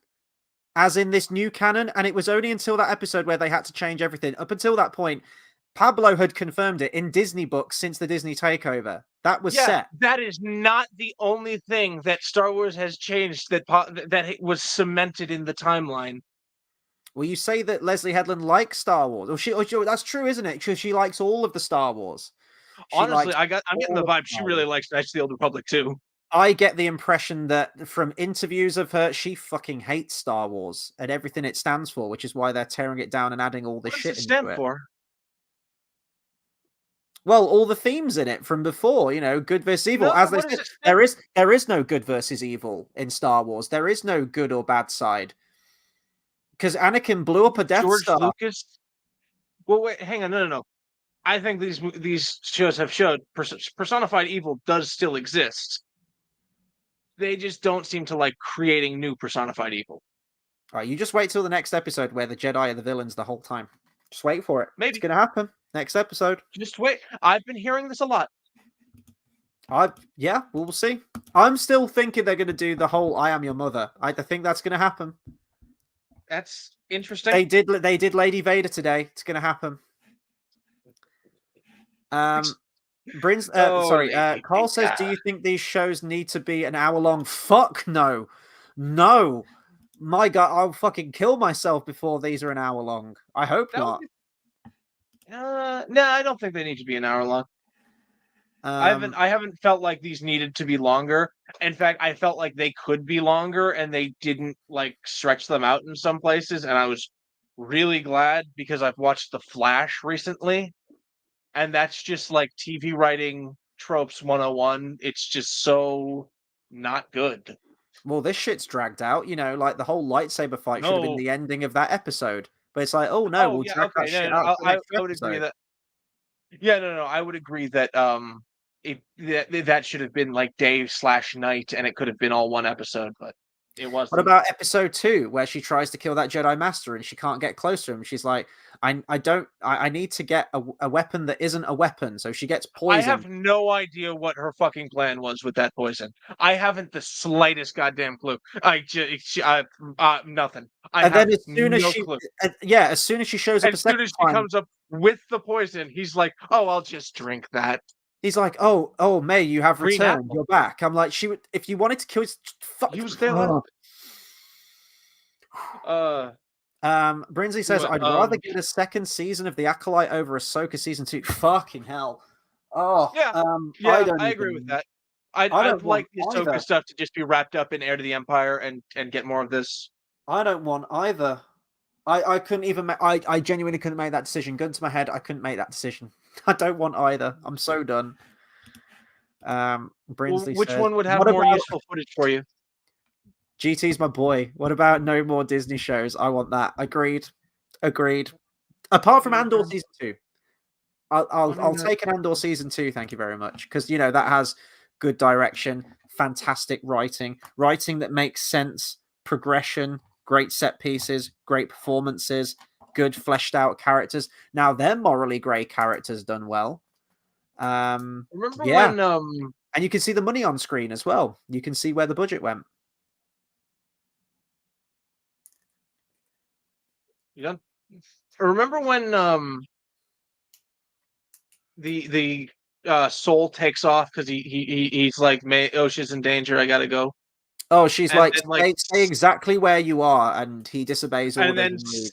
as in this new canon, and it was only until that episode where they had to change everything. Up until that point, Pablo had confirmed it in Disney books since the Disney takeover. That was Yeah, set. that is not the only thing that Star Wars has changed that it was cemented in the timeline. Well, you say that Leslie Headland likes Star Wars. That's true, isn't it? She likes all of the Star Wars. She Honestly, likes I'm getting the all of vibe she Star really Wars. likes Knights of the Old Republic too. I get the impression that from interviews of her, she fucking hates Star Wars and everything it stands for, which is why they're tearing it down and adding all this What does shit it stand into it. for? Well, all the themes in it from before, good versus evil. No, As they what does said, it stand? there is no good versus evil in Star Wars. There is no good or bad side. Because Anakin blew up a Death George Star. Lucas. Well, wait, hang on, no. I think these shows have showed personified evil does still exist. They just don't seem to like creating new personified evil. All right, you just wait till the next episode where the Jedi are the villains the whole time. Just wait for it. It's Maybe gonna happen next episode. just wait. I've been hearing this a lot. Yeah, we'll see. I'm still thinking they're gonna do the whole "I am your mother." I think that's gonna happen. That's interesting. They did Lady Vader today. It's gonna happen. Brins, sorry, Carl says, do you think these shows need to be an hour long? Fuck no. No. My God, I'll fucking kill myself before these are an hour long. I hope not. No, I don't think they need to be an hour long. I haven't felt like these needed to be longer. In fact, I felt like they could be longer and they didn't like stretch them out in some places. And I was really glad because I've watched The Flash recently. And that's just like TV writing tropes 101. It's just so not good. Well, this shit's dragged out, like the whole lightsaber fight should have been No. the ending of that episode. But it's like, oh no, Oh we'll yeah, drag that okay. shit No, out to the next I would agree episode. that. Yeah, no. I would agree that that should have been like day/night, and it could have been all one episode, but it wasn't. What about episode 2, where she tries to kill that Jedi Master and she can't get close to him? She's like, I need to get a weapon that isn't a weapon. So she gets poisoned. I have no idea what her fucking plan was with that poison. I haven't the slightest goddamn clue. Nothing. I have no clue. As soon as she shows up as soon as she comes up with the poison, he's like, "Oh, I'll just drink that." He's like, "Oh, May, you have Green returned. apple. You're back." I'm like, if you wanted to kill, fuck. Use their Brinsley says, What, I'd rather get a second season of The Acolyte over Ahsoka season 2. Fucking hell. Oh, yeah, I don't I agree with even, that. I I'd don't want like the Ahsoka either. stuff to just be wrapped up in Heir to the Empire and get more of this. I don't want either. I couldn't even I genuinely couldn't make that decision. Gun to my head, I couldn't make that decision. I don't want either. I'm so done. Well, Brinsley which says, one would have what more about useful footage for you? GT's my boy? What about no more Disney shows? I want that. Agreed. Agreed. Apart from Andor season 2. I'll take an Andor season 2, thank you very much. Because you know that has good direction, fantastic writing that makes sense, progression, great set pieces, great performances, good fleshed out characters. Now they're morally grey characters done well. Remember Yeah. when And you can see the money on screen as well. You can see where the budget went. you done? Remember when the Soul takes off because he's like, Osha's in danger, I gotta go. Oh, she's And like, then like stay exactly where you are, and he disobeys and orders then and leaves.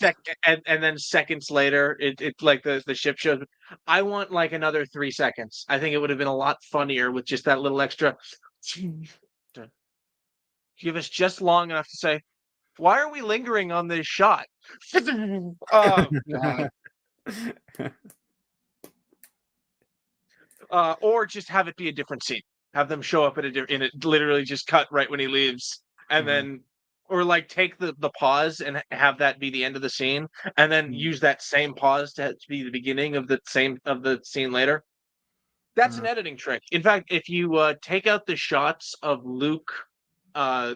and then seconds later it like the ship shows. I want like another 3 seconds. I think it would have been a lot funnier with just that little extra. Give us just long enough to say, why are we lingering on this shot? Oh god. Or just have it be a different scene. Have them show up at in it literally just cut right when he leaves, and then or like take the pause and have that be the end of the scene, and then use that same pause to be the beginning of the scene later. That's an editing trick. In fact, if you take out the shots of Luke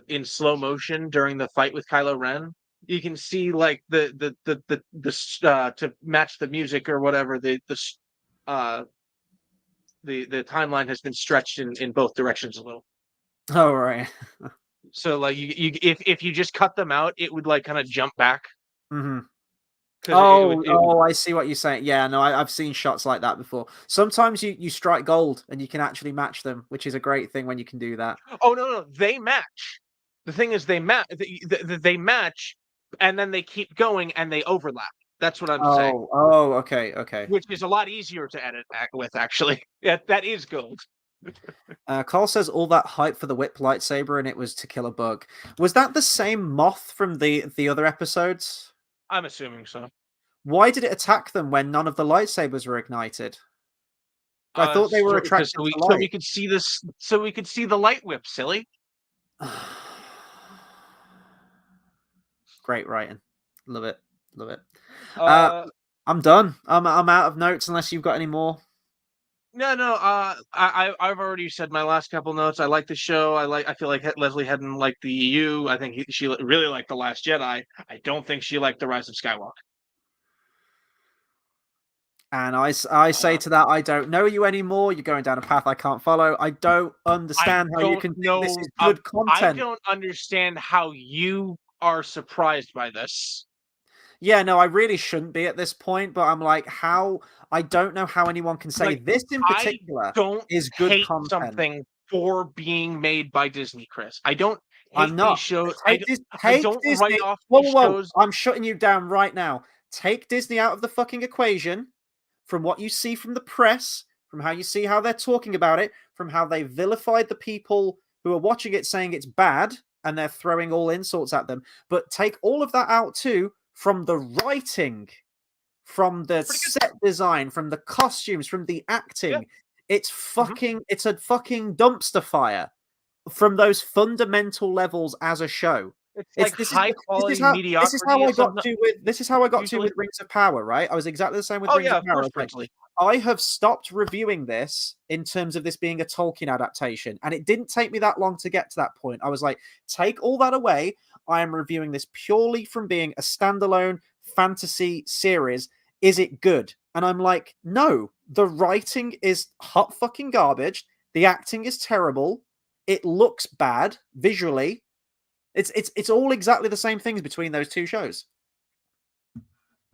in slow motion during the fight with Kylo Ren, you can see like the to match the music or whatever the timeline has been stretched in both directions a little. Oh right. So like if you just cut them out, it would like kind of jump back. Oh, I see what you're saying. Yeah, no, I've seen shots like that before. Sometimes you strike gold and you can actually match them, which is a great thing when you can do that. Oh no, they match. The thing is, they match. They match, and then they keep going and they overlap. That's what I'm saying. Oh, okay. Which is a lot easier to edit with, actually. Yeah, that is gold. Carl says all that hype for the whip lightsaber and it was to kill a bug. Was that the same moth from the other episodes? I'm assuming so. Why did it attack them when none of the lightsabers were ignited? I thought they were attracted to light. So we could see this. So we could see the light whip. Silly. Great writing. Love it. I'm done. I'm out of notes unless you've got any more. No. I've already said my last couple notes. I like the show. I feel like Leslie Hedden liked the EU. I think she really liked The Last Jedi. I don't think she liked The Rise of Skywalker. And I say to that, I don't know you anymore. You're going down a path I can't follow. I don't understand how you can think this is good content. I don't understand how you are surprised by this. Yeah, no, I really shouldn't be at this point, but I'm like, how? I don't know how anyone can say this in particular is good content. Something for being made by Disney, Chris. I don't hate I'm not. these shows. I don't Disney. write off these shows. I'm shutting you down right now. Take Disney out of the fucking equation from what you see from the press, from how you see how they're talking about it, from how they vilified the people who are watching it saying it's bad and they're throwing all insults at them. But take all of that out too from the writing, from the set design, from the costumes, from the acting. Yeah. It's fucking, it's a fucking dumpster fire from those fundamental levels as a show. It's like high quality mediocrity. This is how I got to with Rings of Power, right? I was exactly the same with Rings of Power. I have stopped reviewing this in terms of this being a Tolkien adaptation, and it didn't take me that long to get to that point. I was like, take all that away. I am reviewing this purely from being a standalone fantasy series. Is it good? And I'm like, no, the writing is hot fucking garbage. The acting is terrible. It looks bad visually. It's all exactly the same things between those two shows.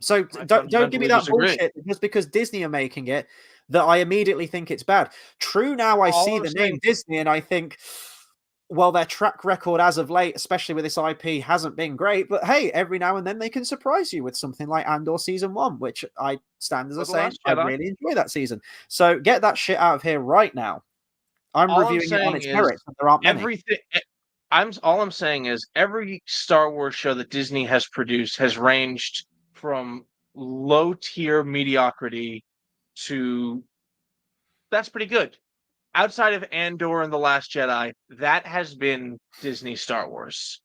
So don't give me that bullshit just because Disney are making it that I immediately think it's bad. True, now I see the name Disney and I think, while their track record as of late, especially with this IP, hasn't been great, but hey, every now and then they can surprise you with something like Andor Season 1, which I stand as a Or The saying, Last I Jedi. really enjoy that season. So get that shit out of here right now. I'm All I'm reviewing it on saying its is merits, and there aren't many. everything. All I'm saying is every Star Wars show that Disney has produced has ranged from low tier mediocrity to that's pretty good. Outside of Andor and The Last Jedi, that has been Disney Star Wars.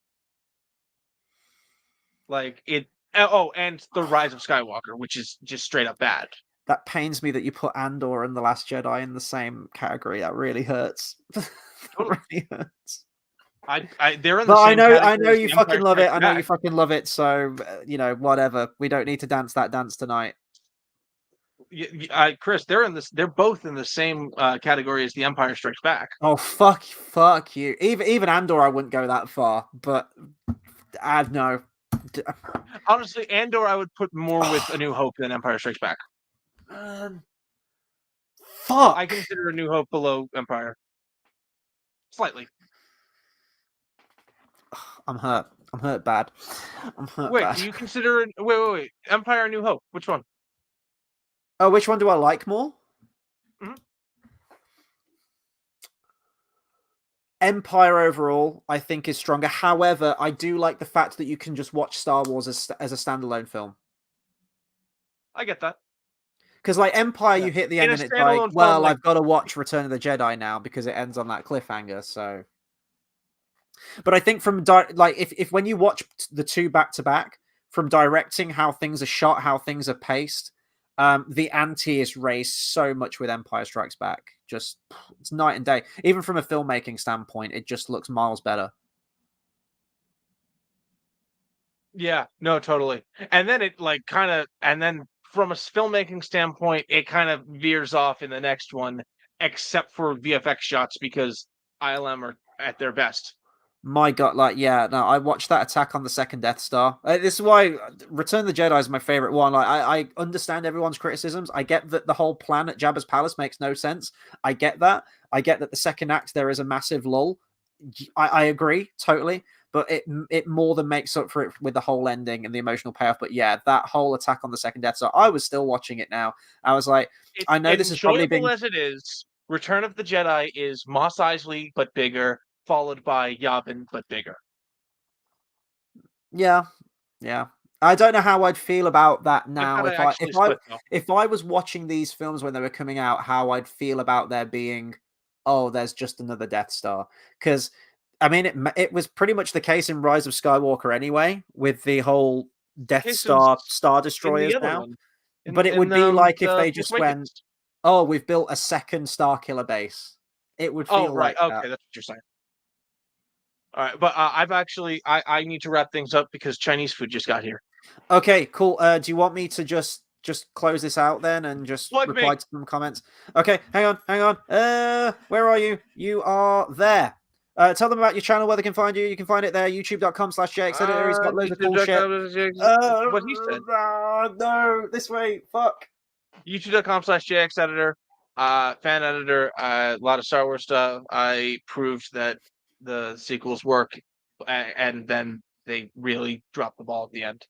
Like it. Oh, and The Rise of Skywalker, which is just straight up bad. That pains me that you put Andor and The Last Jedi in the same category. That really hurts. That Totally. really hurts. They're in the But same I category know as you The fucking Empire love it. Strikes I know you Back. fucking love it. So whatever. We don't need to dance that dance tonight. Chris, they're both in the same category as The Empire Strikes Back. Oh fuck you. Even Andor, I wouldn't go that far. But I no. Honestly, Andor I would put more with A New Hope than Empire Strikes Back. Fuck. I consider A New Hope below Empire. Slightly. I'm hurt. I'm hurt bad. I'm hurt Wait, bad. do you consider wait. Empire or New Hope? Which one? Oh, which one do I like more? Mm-hmm. Empire overall, I think, is stronger. However, I do like the fact that you can just watch Star Wars as a standalone film. I get that. Because like Empire, Yeah. you hit the In end a and it's like, standalone well, film, like I've got to watch Return of the Jedi now because it ends on that cliffhanger. So, but I think from like if when you watch the two back to back, from directing, how things are shot, how things are paced, the ante is raised so much with Empire Strikes Back. Just it's night and day. Even from a filmmaking standpoint, it just looks miles better. yeah, no, totally. And then it like kind of, and then from a filmmaking standpoint, it kind of veers off in the next one, except for VFX shots because ILM are at their best. My God, like, yeah, no, I watched that attack on the second Death Star. This is why Return of the Jedi is my favorite one. Like, I understand everyone's criticisms. I get that the whole plan at Jabba's palace makes no sense. I get that. I get that the second act there is a massive lull. I agree totally, but it more than makes up for it with the whole ending and the emotional payoff. But yeah, that whole attack on the second Death Star, I was still watching it now. I was like, It's I know this has probably enjoyable been as it is. Return of the Jedi is Mos Eisley but bigger, followed by Yavin but bigger. Yeah. I don't know how I'd feel about that now They've gotta actually split though. if I was watching these films when they were coming out, how I'd feel about there being, oh, there's just another Death Star. Because I mean, it was pretty much the case in Rise of Skywalker anyway, with the whole Death Case is Star in the Destroyers other now. one. But it would be like if The they Force just went, Awakens. oh, we've built a second Star Killer base. It would Oh feel right, like that. okay, that's what you're saying. All right, but I've actually I need to wrap things up because Chinese food just got here. Okay, cool. Do you want me to just close this out then and just Plug reply me. to some comments? Okay, hang on. Where are you? You are there. Tell them about your channel, where they can find you. You can find it there, youtube.com/JXEditor. He's got loads of cool shit. What he said. No, this way. Fuck. YouTube.com/JXEditor. Fan editor. A lot of Star Wars stuff. I proved that the sequels work, and then they really dropped the ball at the end.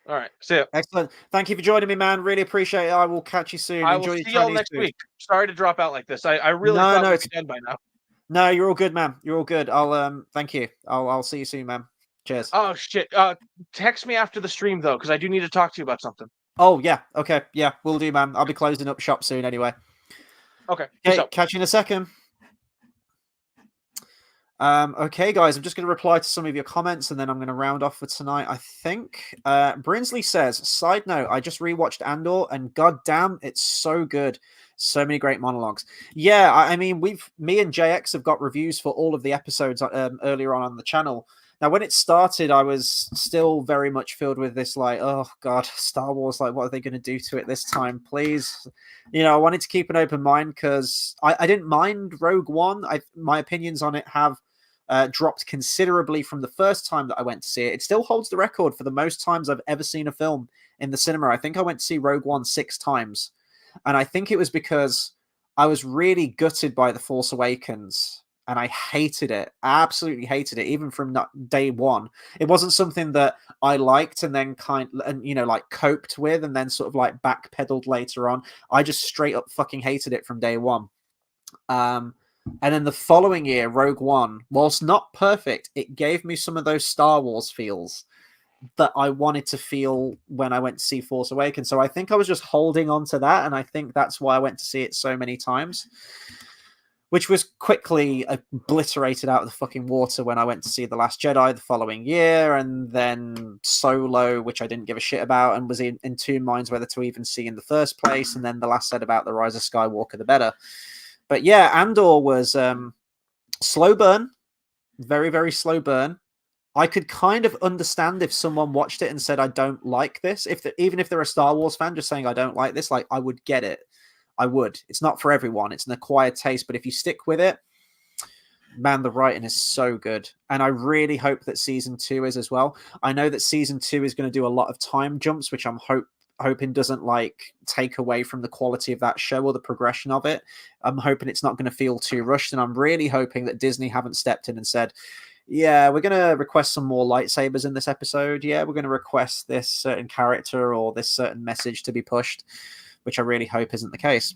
All right, see ya. Excellent. Thank you for joining me, man. Really appreciate it. I will catch you soon. I will Enjoy see your y'all Chinese next food. week. Sorry to drop out like this. I really No, thought no, we'd it's be done by now. no. You're all good, man. You're all good. I'll thank you. I'll see you soon, man. Cheers. Oh shit. Text me after the stream though, because I do need to talk to you about something. Oh yeah. Okay. Yeah, we'll do, man. I'll be closing up shop soon anyway. Okay. Peace Okay. out. Catch you in a second. Okay, guys, I'm just going to reply to some of your comments and then I'm going to round off for tonight, I think. Brinsley says, side note, I just rewatched Andor and goddamn, it's so good. So many great monologues. Yeah, I mean, me and JX have got reviews for all of the episodes earlier on the channel. Now, when it started, I was still very much filled with this, like, oh, God, Star Wars, like, what are they going to do to it this time, please? You know, I wanted to keep an open mind because I didn't mind Rogue One. My opinions on it have dropped considerably from the first time that I went to see it. It still holds the record for the most times I've ever seen a film in the cinema. I think I went to see Rogue One 6 times. And I think it was because I was really gutted by The Force Awakens. and I hated it. Absolutely hated it, even from day one. It wasn't something that I liked and then like coped with and then sort of like backpedaled later on. I just straight up fucking hated it from day one. And then the following year, Rogue One, whilst not perfect, it gave me some of those Star Wars feels that I wanted to feel when I went to see Force Awakens. So I think I was just holding on to that, and I think that's why I went to see it so many times, which was quickly obliterated out of the fucking water when I went to see The Last Jedi the following year, and then Solo, which I didn't give a shit about and was in two minds whether to even see in the first place, and then the less said about The Rise of Skywalker, the better. But yeah, Andor was slow burn, very, very slow burn. I could kind of understand if someone watched it and said, I don't like this. Even if they're a Star Wars fan, just saying, I don't like this, like, I would get it. I would. It's not for everyone. It's an acquired taste. But if you stick with it, man, the writing is so good. And I really hope that season 2 is as well. I know that season 2 is going to do a lot of time jumps, which I'm hoping doesn't like take away from the quality of that show or the progression of it. I'm hoping it's not going to feel too rushed. And I'm really hoping that Disney haven't stepped in and said, yeah, we're going to request some more lightsabers in this episode. Yeah, we're going to request this certain character or this certain message to be pushed, which I really hope isn't the case.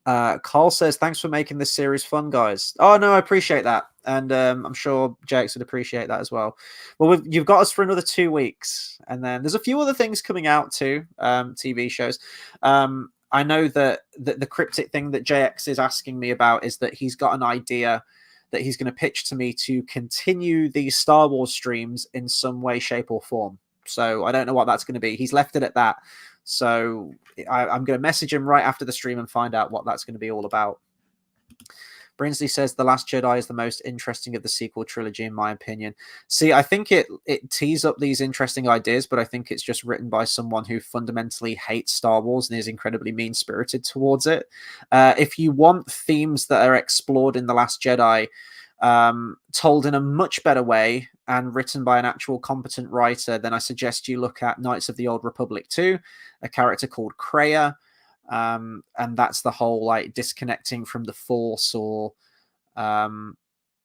Carl says, thanks for making this series fun, guys. Oh, no, I appreciate that. And I'm sure JX would appreciate that as well. Well, you've got us for another 2 weeks. And then there's a few other things coming out too, TV shows. I know that the cryptic thing that JX is asking me about is that he's got an idea that he's going to pitch to me to continue these Star Wars streams in some way, shape, or form. So I don't know what that's going to be. He's left it at that. So I'm going to message him right after the stream and find out what that's going to be all about. Brinsley says The Last Jedi is the most interesting of the sequel trilogy, in my opinion. See, I think it tees up these interesting ideas, but I think it's just written by someone who fundamentally hates Star Wars and is incredibly mean-spirited towards it. If you want themes that are explored in The Last Jedi, told in a much better way and written by an actual competent writer, then I suggest you look at Knights of the Old Republic 2, a character called Kreia. And that's the whole like disconnecting from the Force, or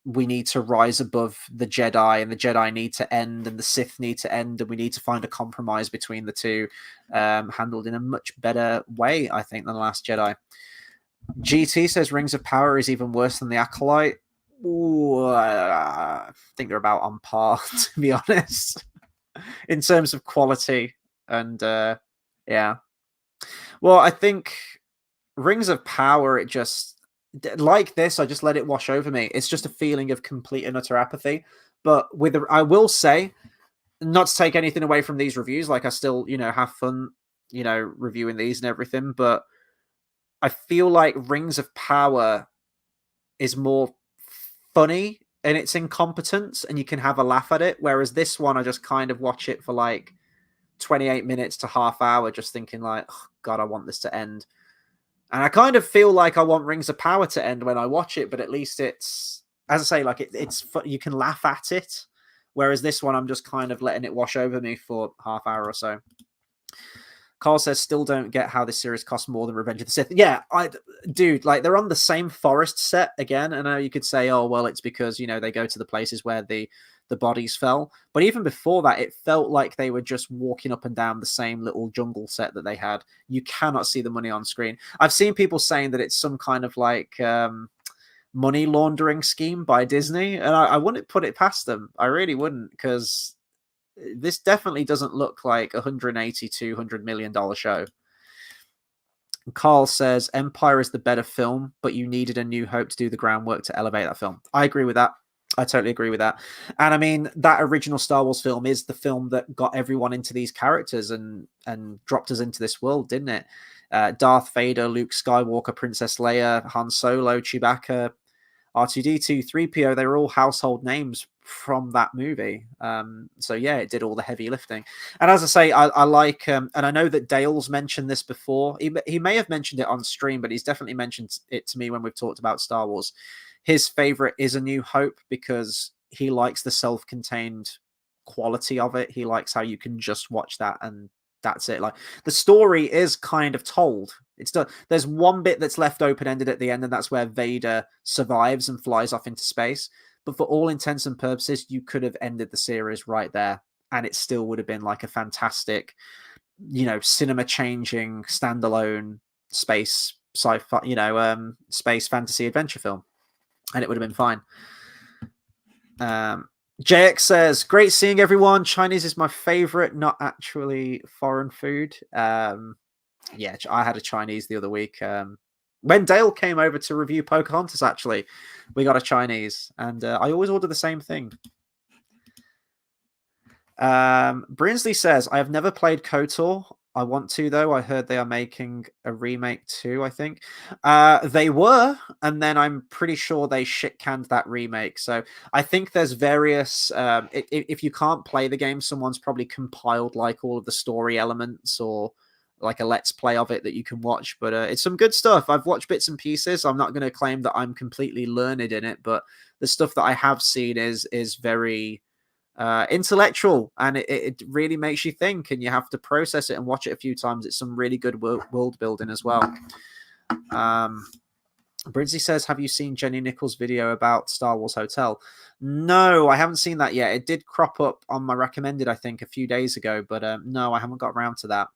we need to rise above the Jedi, and the Jedi need to end, and the Sith need to end, and we need to find a compromise between the two, handled in a much better way, I think, than The Last Jedi. GT says Rings of Power is even worse than the Acolyte. Ooh, I think they're about on par, to be honest, in terms of quality. And yeah. Well, I think Rings of Power, it just, like this, I just let it wash over me. It's just a feeling of complete and utter apathy. But I will say, not to take anything away from these reviews, like I still, have fun, reviewing these and everything, but I feel like Rings of Power is more funny in its incompetence, and you can have a laugh at it. Whereas this one, I just kind of watch it for like 28 minutes to half hour, just thinking like, oh, God, I want this to end. And I kind of feel like I want Rings of Power to end when I watch it, but at least it's, as I say, like it's you can laugh at it. Whereas this one, I'm just kind of letting it wash over me for half hour or so. Carl says, still don't get how this series costs more than Revenge of the Sith. Yeah, dude, like they're on the same forest set again. I know you could say, oh, well, it's because, they go to the places where the bodies fell. But even before that, it felt like they were just walking up and down the same little jungle set that they had. You cannot see the money on screen. I've seen people saying that it's some kind of like money laundering scheme by Disney. And I wouldn't put it past them. I really wouldn't, because this definitely doesn't look like $180-200 million show. Carl says Empire is the better film, but you needed A New Hope to do the groundwork to elevate that film. I agree with that. I totally agree with that. And I mean, that original Star Wars film is the film that got everyone into these characters and dropped us into this world, didn't it? Darth Vader, Luke Skywalker, Princess Leia, Han Solo, Chewbacca, R2-D2, 3PO, they were all household names from that movie. So yeah, it did all the heavy lifting. And as I say, I like, and I know that Dale's mentioned this before. He may have mentioned it on stream, but he's definitely mentioned it to me when we've talked about Star Wars. His favorite is A New Hope because he likes the self-contained quality of it. He likes how you can just watch that and that's it. Like the story is kind of told. It's done. There's one bit that's left open-ended at the end, and that's where Vader survives and flies off into space. But for all intents and purposes, you could have ended the series right there, and it still would have been like a fantastic, cinema-changing standalone space sci-fi, space fantasy adventure film, and it would have been fine. JX says, great seeing everyone. Chinese is my favorite, not actually foreign food. Yeah, I had a Chinese the other week. When Dale came over to review Pocahontas, actually, we got a Chinese, and I always order the same thing. Brinsley says, I have never played KOTOR. I want to, though. I heard they are making a remake too, I think. They were, and then I'm pretty sure they shit-canned that remake. So I think there's various... if you can't play the game, someone's probably compiled like all of the story elements or like a let's play of it that you can watch. But it's some good stuff. I've watched bits and pieces. I'm not going to claim that I'm completely learned in it, but the stuff that I have seen is very... intellectual, and it really makes you think, and you have to process it and watch it a few times. It's some really good world building as well. Brinsley says, have you seen Jenny Nichols' video about Star Wars Hotel? No, I haven't seen that yet. It did crop up on my recommended, I think, a few days ago, but no, I haven't got around to that.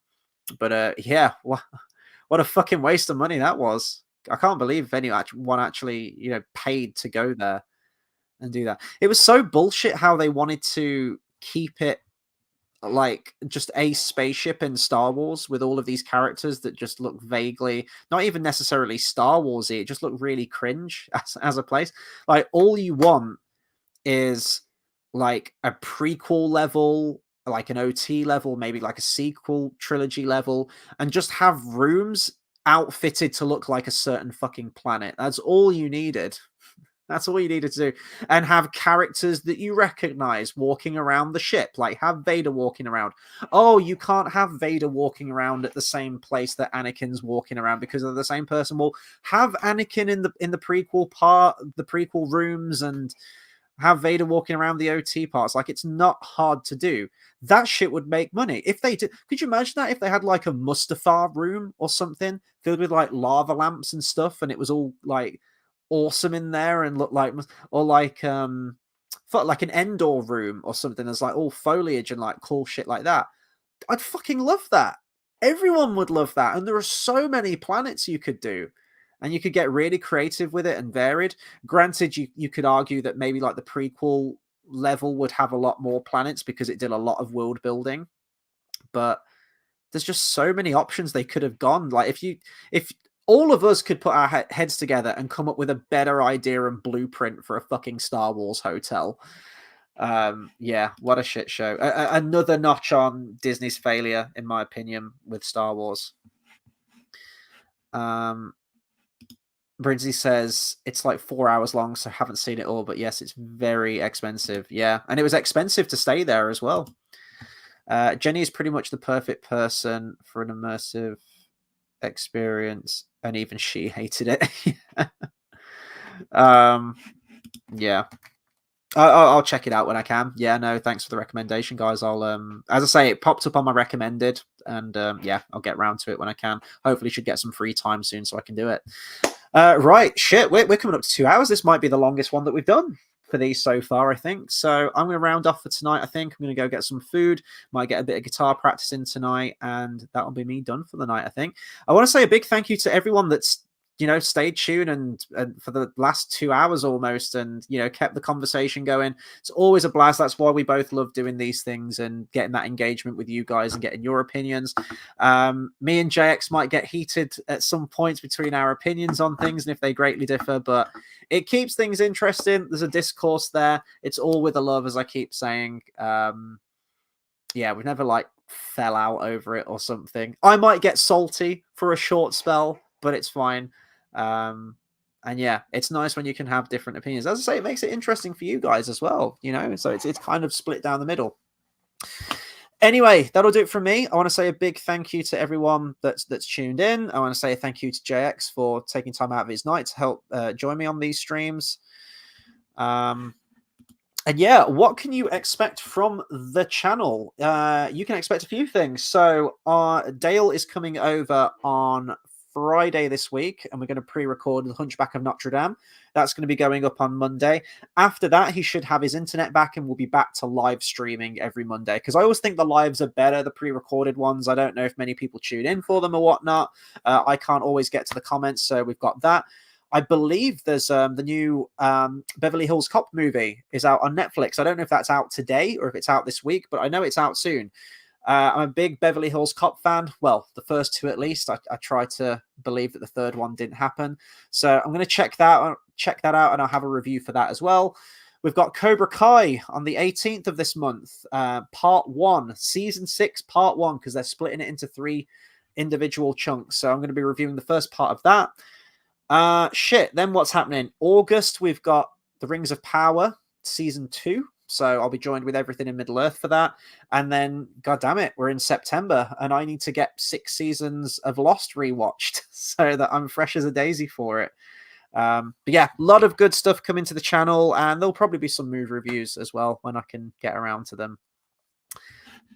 But yeah, what a fucking waste of money that was. I can't believe anyone actually paid to go there and do that. It was so bullshit how they wanted to keep it like just a spaceship in Star Wars with all of these characters that just look vaguely, not even necessarily Star Warsy, it just looked really cringe as a place. Like all you want is like a prequel level, like an OT level, maybe like a sequel trilogy level, and just have rooms outfitted to look like a certain fucking planet. That's all you needed. That's all you needed to do. And have characters that you recognize walking around the ship. Like, have Vader walking around. Oh, you can't have Vader walking around at the same place that Anakin's walking around because they're the same person. Well, have Anakin in the prequel part, the prequel rooms, and have Vader walking around the OT parts. Like, it's not hard to do. That shit would make money. If they did, could you imagine that if they had like a Mustafar room or something filled with like lava lamps and stuff, and it was all like awesome in there and look like, or like an Endor room or something. There's like all foliage and like cool shit like that. I'd fucking love that. Everyone would love that. And there are so many planets you could do, and you could get really creative with it and varied. Granted, you could argue that maybe like the prequel level would have a lot more planets because it did a lot of world building, but there's just so many options they could have gone. Like if all of us could put our heads together and come up with a better idea and blueprint for a fucking Star Wars hotel. Yeah, what a shit show. Another notch on Disney's failure, in my opinion, with Star Wars. Brinsley says it's like 4 hours long, so I haven't seen it all, but yes, it's very expensive. Yeah, and it was expensive to stay there as well. Jenny is pretty much the perfect person for an immersive experience, and even she hated it. Yeah, I'll check it out when I can. Yeah, no, thanks for the recommendation, guys. I'll as I say, it popped up on my recommended, and yeah, I'll get around to it when I can. Hopefully should get some free time soon so I can do it. Right, shit, we're coming up to 2 hours. This might be the longest one that we've done for these so far, I think. So I'm going to round off for tonight, I think. I'm going to go get some food, might get a bit of guitar practice in tonight, and that'll be me done for the night, I think. I want to say a big thank you to everyone that's stayed tuned and for the last 2 hours almost, and kept the conversation going. It's always a blast. That's why we both love doing these things and getting that engagement with you guys and getting your opinions. Me and JX might get heated at some points between our opinions on things, and if they greatly differ, but it keeps things interesting. There's a discourse there. It's all with the love, as I keep saying. Yeah, we've never like fell out over it or something. I might get salty for a short spell, but it's fine. And yeah, it's nice when you can have different opinions. As I say, it makes it interesting for you guys as well, so it's kind of split down the middle. Anyway, that'll do it from me. I want to say a big thank you to everyone that's tuned in. I want to say a thank you to JX for taking time out of his night to help join me on these streams. And yeah, what can you expect from the channel? You can expect a few things. So Dale is coming over on Friday this week, and we're going to pre-record The Hunchback of Notre Dame. That's going to be going up on Monday. After that, he should have his internet back, and we'll be back to live streaming every Monday. Because I always think the lives are better, the pre-recorded ones. I don't know if many people tune in for them or whatnot. I can't always get to the comments, so we've got that. I believe there's the new Beverly Hills Cop movie is out on Netflix. I don't know if that's out today or if it's out this week, but I know it's out soon. I'm a big Beverly Hills Cop fan. Well, the first two at least. I try to believe that the third one didn't happen. So I'm going to check that out, and I'll have a review for that as well. We've got Cobra Kai on the 18th of this month, part 1, season 6, part 1, because they're splitting it into 3 individual chunks. So I'm going to be reviewing the first part of that. Then what's happening? August, we've got The Rings of Power, season 2. So I'll be joined with Everything in Middle-earth for that. And then, god damn it, we're in September, and I need to get 6 seasons of Lost rewatched so that I'm fresh as a daisy for it. But yeah, a lot of good stuff coming to the channel, and there'll probably be some movie reviews as well when I can get around to them.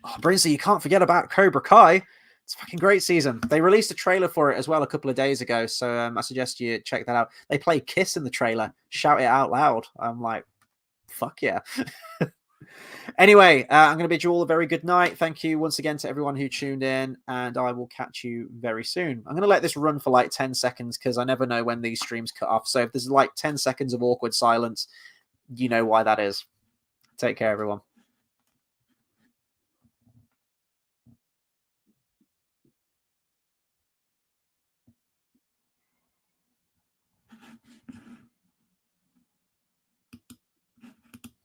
Oh, Brinsley, you can't forget about Cobra Kai. It's a fucking great season. They released a trailer for it as well a couple of days ago, so I suggest you check that out. They play Kiss in the trailer. Shout it out loud. I'm like, fuck yeah. Anyway, I'm going to bid you all a very good night. Thank you once again to everyone who tuned in, and I will catch you very soon. I'm going to let this run for like 10 seconds because I never know when these streams cut off. So if there's like 10 seconds of awkward silence, you know why that is. Take care, everyone.